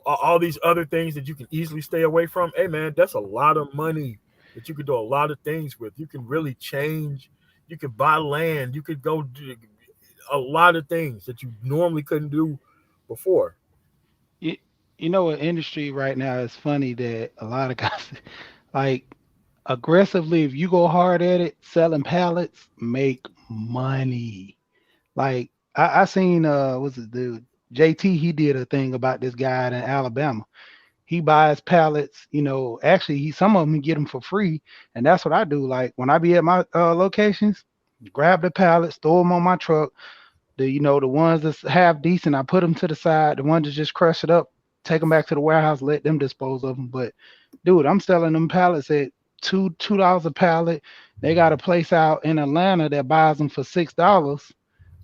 all these other things that you can easily stay away from, hey man, that's a lot of money that you could do a lot of things with. You can really change. You could buy land. You could go do a lot of things that you normally couldn't do before.
You, you know what industry right now is funny that a lot of guys like aggressively, if you go hard at it, selling pallets, make money. Like I seen what's it dude? JT, he did a thing about this guy in Alabama. He buys pallets, actually he some of them he get them for free. And that's what I do. Like when I be at my locations, grab the pallets, throw them on my truck. The ones that's half decent, I put them to the side. The ones that just crush it up, take them back to the warehouse, let them dispose of them. But dude, I'm selling them pallets at $2 a pallet. They got a place out in Atlanta that buys them for $6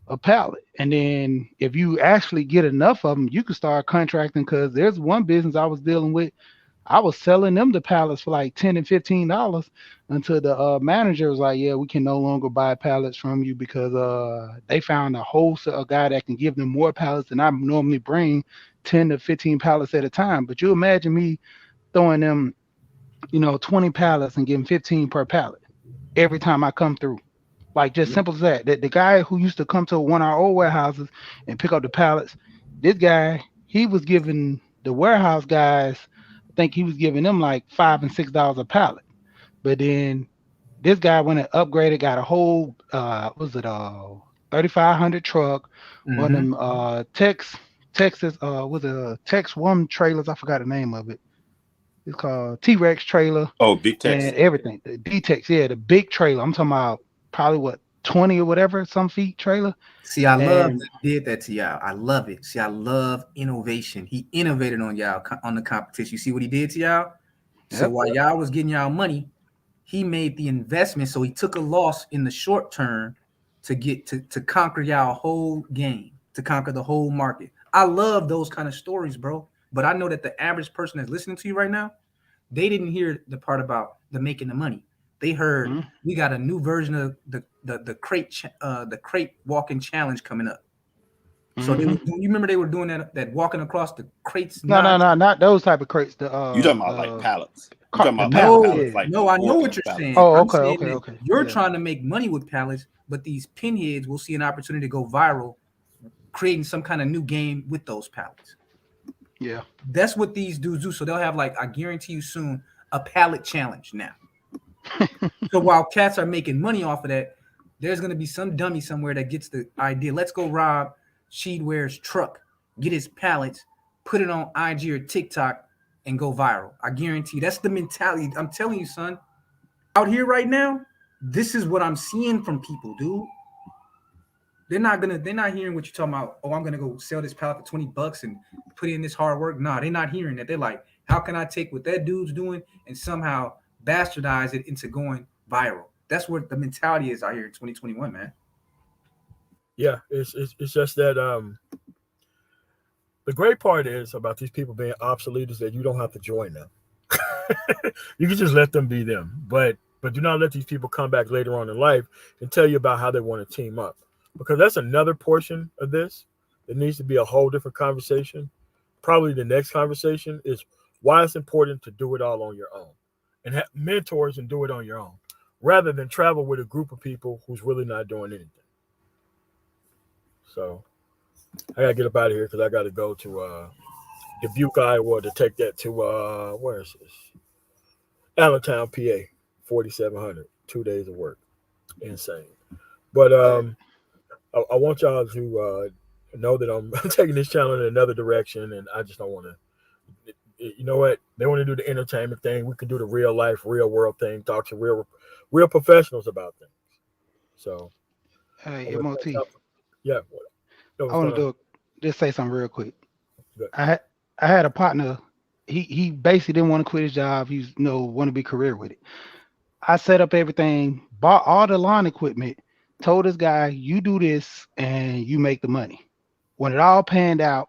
a pallet. And then if you actually get enough of them, you can start contracting. Because there's one business I was dealing with. I was selling them the pallets for like $10 and $15 until the manager was like, "Yeah, we can no longer buy pallets from you because they found a wholesale guy that can give them more pallets than I normally bring, 10 to 15 pallets at a time." But you imagine me throwing them, 20 pallets and getting 15 per pallet every time I come through. Like just simple as that. The guy who used to come to one of our old warehouses and pick up the pallets, this guy, he was giving the warehouse guys, I think he was giving them like $5 and $6 a pallet. But then this guy went and upgraded, got a whole was it 3500 truck, one of
Mm-hmm.
them Texas was it Tex one trailers, I forgot the name of it. It's called T-Rex trailer
Oh, big text.
and everything. The D-Tex, yeah, the big trailer. I'm talking about probably what 20 or whatever, some feet trailer.
See, I love
And
that he did that to y'all. I love it. See, I love innovation. He innovated on y'all on the competition. You see what he did to y'all? So
yep.
while y'all was getting y'all money, he made the investment. So he took a loss in the short term to get to conquer y'all whole game, to conquer the whole market. I love those kind of stories, bro. But I know that the average person that's listening to you right now, they didn't hear the part about the making the money. They heard
Mhm.
we got a new version of the crate walking challenge coming up. So they were
Mhm.
doing, you remember they were doing that walking across the crates
No, no,
nonstop.
no, not those type of crates. The
You talking about like pallets? You talking
the
about like
pallets,
No,
pallets,
yeah.
like
no, I know what
4 piece
you're
pallets?
saying.
Oh,
I'm
okay,
saying
okay,
that
okay.
you're
Yeah.
trying to make money with pallets, but these pinheads will see an opportunity to go viral, creating some kind of new game with those pallets.
Yeah.
That's what these dudes do. So they'll have like, I guarantee you soon, a pallet challenge now. So while cats are making money off of that, there's gonna be some dummy somewhere that gets the idea. Let's go rob Sheedware's truck, get his pallets, put it on IG or TikTok, and go viral. I guarantee you, that's the mentality. I'm telling you, son. Out here right now, this is what I'm seeing from people, dude. They're not hearing what you're talking about. Oh, I'm gonna go sell this pallet for $20 and put in this hard work. Nah, they're not hearing that. They're like, how can I take what that dude's doing and somehow bastardize it into going viral? That's what the mentality is out here in 2021, man.
Yeah, it's just that the great part is about these people being obsolete is that you don't have to join them. You can just let them be them, but do not let these people come back later on in life and tell you about how they want to team up, because that's another portion of this. It needs to be a whole different conversation. Probably the next conversation is why it's important to do it all on your own and have mentors and do it on your own rather than travel with a group of people who's really not doing anything. So I gotta get up out of here because I gotta go to Dubuque, Iowa to take that to where is this? Allentown, PA, 4,700, 2 days of work. Insane. But I want y'all to know that I'm taking this channel in another direction, and I just don't want to. You know what? They want to do the entertainment thing. We can do the real life, real world thing. Talk to real professionals about things. So
Hey,
I'm gonna thank
MOT.
y'all. Yeah.
I
What's
want
going
to
on?
do just say something real quick.
Good.
I had a partner. He basically didn't want to quit his job. He's want to be career with it. I set up everything, bought all the lawn equipment, told this guy, you do this and you make the money. When it all panned out,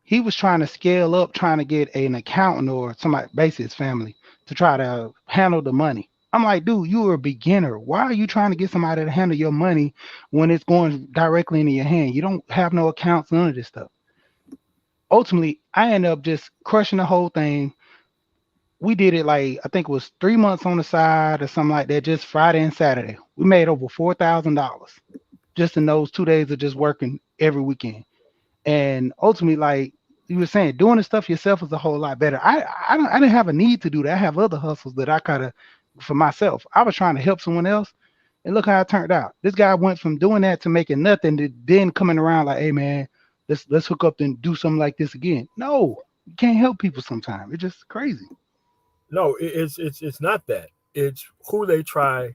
he was trying to scale up, trying to get an accountant or somebody, basically his family, to try to handle the money. I'm like, dude, you are a beginner. Why are you trying to get somebody to handle your money when it's going directly into your hand? You don't have no accounts, none of this stuff. Ultimately, I ended up just crushing the whole thing. We did it like I think it was 3 months on the side or something like that, just Friday and Saturday. We made over $4,000 just in those 2 days of just working every weekend. And ultimately, like you were saying, doing the stuff yourself is a whole lot better. I didn't have a need to do that. I have other hustles that I kind of for myself. I was trying to help someone else, and look how it turned out. This guy went from doing that to making nothing to then coming around like, hey man, let's hook up and do something like this again. No, you can't help people sometimes. It's just crazy.
No, it's not that. It's who they try,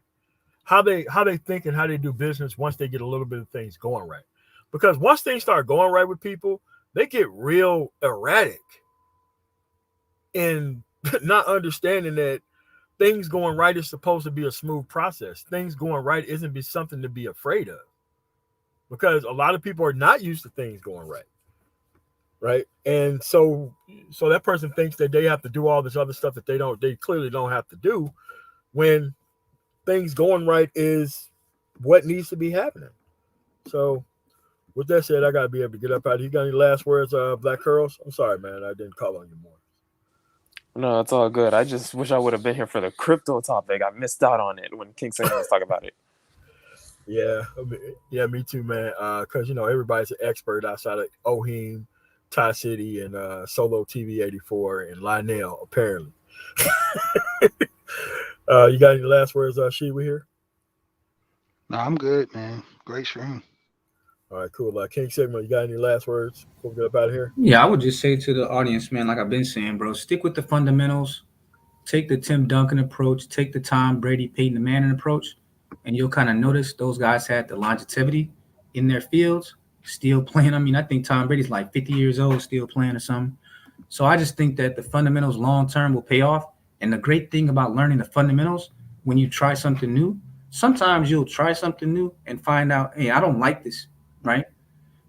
how they think and how they do business once they get a little bit of things going right. Because once things start going right with people, they get real erratic in not understanding that things going right is supposed to be a smooth process. Things going right isn't be something to be afraid of because a lot of people are not used to things going right. Right. And so that person thinks that they have to do all this other stuff that they clearly don't have to do when things going right is what needs to be happening. So with that said, I gotta be able to get up out of here. You got any last words, Black Curls? I'm sorry, man, I didn't call on you more.
No, it's all good. I just wish I would have been here for the crypto topic. I missed out on it when King Sigma was talking about it.
Yeah, yeah, me too, man. Because everybody's an expert outside of Ohim, Ty City, and Solo TV 84 and Lionel, apparently. You got any last words, She? We here?
No, I'm good, man. Great stream.
All right, cool. King Sigma, you got any last words before we get up out of here?
Yeah, I would just say to the audience, man, like I've been saying, bro, stick with the fundamentals. Take the Tim Duncan approach. Take the Tom Brady, Peyton Manning approach, and you'll kind of notice those guys had the longevity in their fields, still playing. I mean, I think Tom Brady's like 50 years old, still playing or something. So I just think that the fundamentals long term will pay off. And the great thing about learning the fundamentals when you try something new, sometimes you'll try something new and find out, hey, I don't like this, right?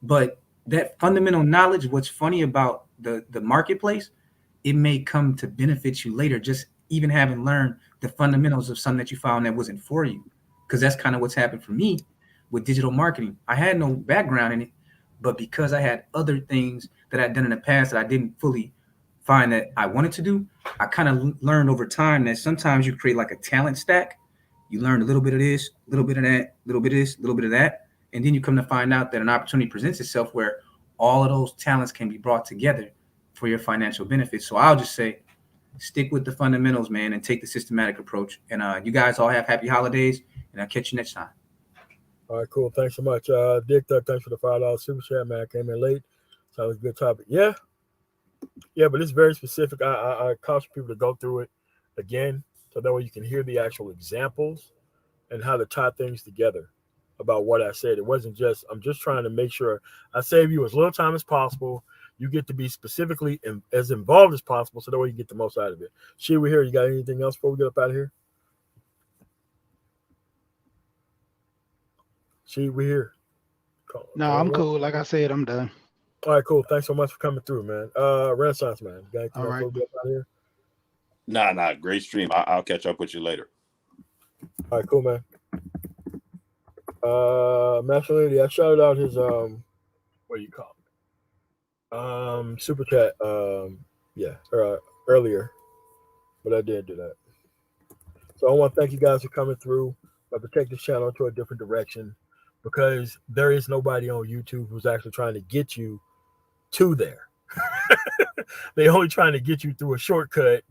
But that fundamental knowledge, what's funny about the marketplace, it may come to benefit you later, just even having learned the fundamentals of something that you found that wasn't for you. Because that's kind of what's happened for me with digital marketing. I had no background in it, but because I had other things that I'd done in the past that I didn't fully find that I wanted to do, I kind of learned over time that sometimes you create like a talent stack. You learn a little bit of this, a little bit of that, a little bit of this, a little bit of that. And then you come to find out that an opportunity presents itself where all of those talents can be brought together for your financial benefits. So I'll just say, stick with the fundamentals, man, and take the systematic approach. And you guys all have happy holidays, and I'll catch you next time.
All right, cool. Thanks so much. Dick Duck, thanks for the $5 super chat, man. I came in late. So it was a good topic. Yeah, but it's very specific. I caution people to go through it again so that way you can hear the actual examples and how to tie things together about what I said. It wasn't just, I'm just trying to make sure I save you as little time as possible. You get to be specifically as involved as possible so that way you get the most out of it. She, we here. You got anything else before we get up out of here? She, we here.
No, I'm cool. Like I said, I'm done.
All right, cool. Thanks so much for coming through, man. Renaissance, man. You got anything else before we get up out of here?
Nah, great stream. I'll catch up with you later.
All right, cool, man. Masculinity, I shouted out his what do you call it? Super chat earlier, but I did do that. So I want to thank you guys for coming through, but to take this channel to a different direction because there is nobody on YouTube who's actually trying to get you to there. They're only trying to get you through a shortcut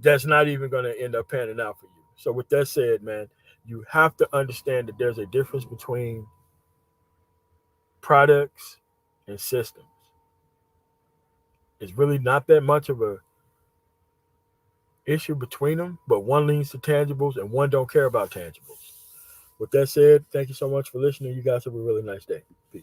that's not even going to end up panning out for you. So with that said, man, you have to understand that there's a difference between products and systems. It's really not that much of a issue between them, but one leans to tangibles and one don't care about tangibles. With that said, thank you so much for listening. You guys have a really nice day. Peace.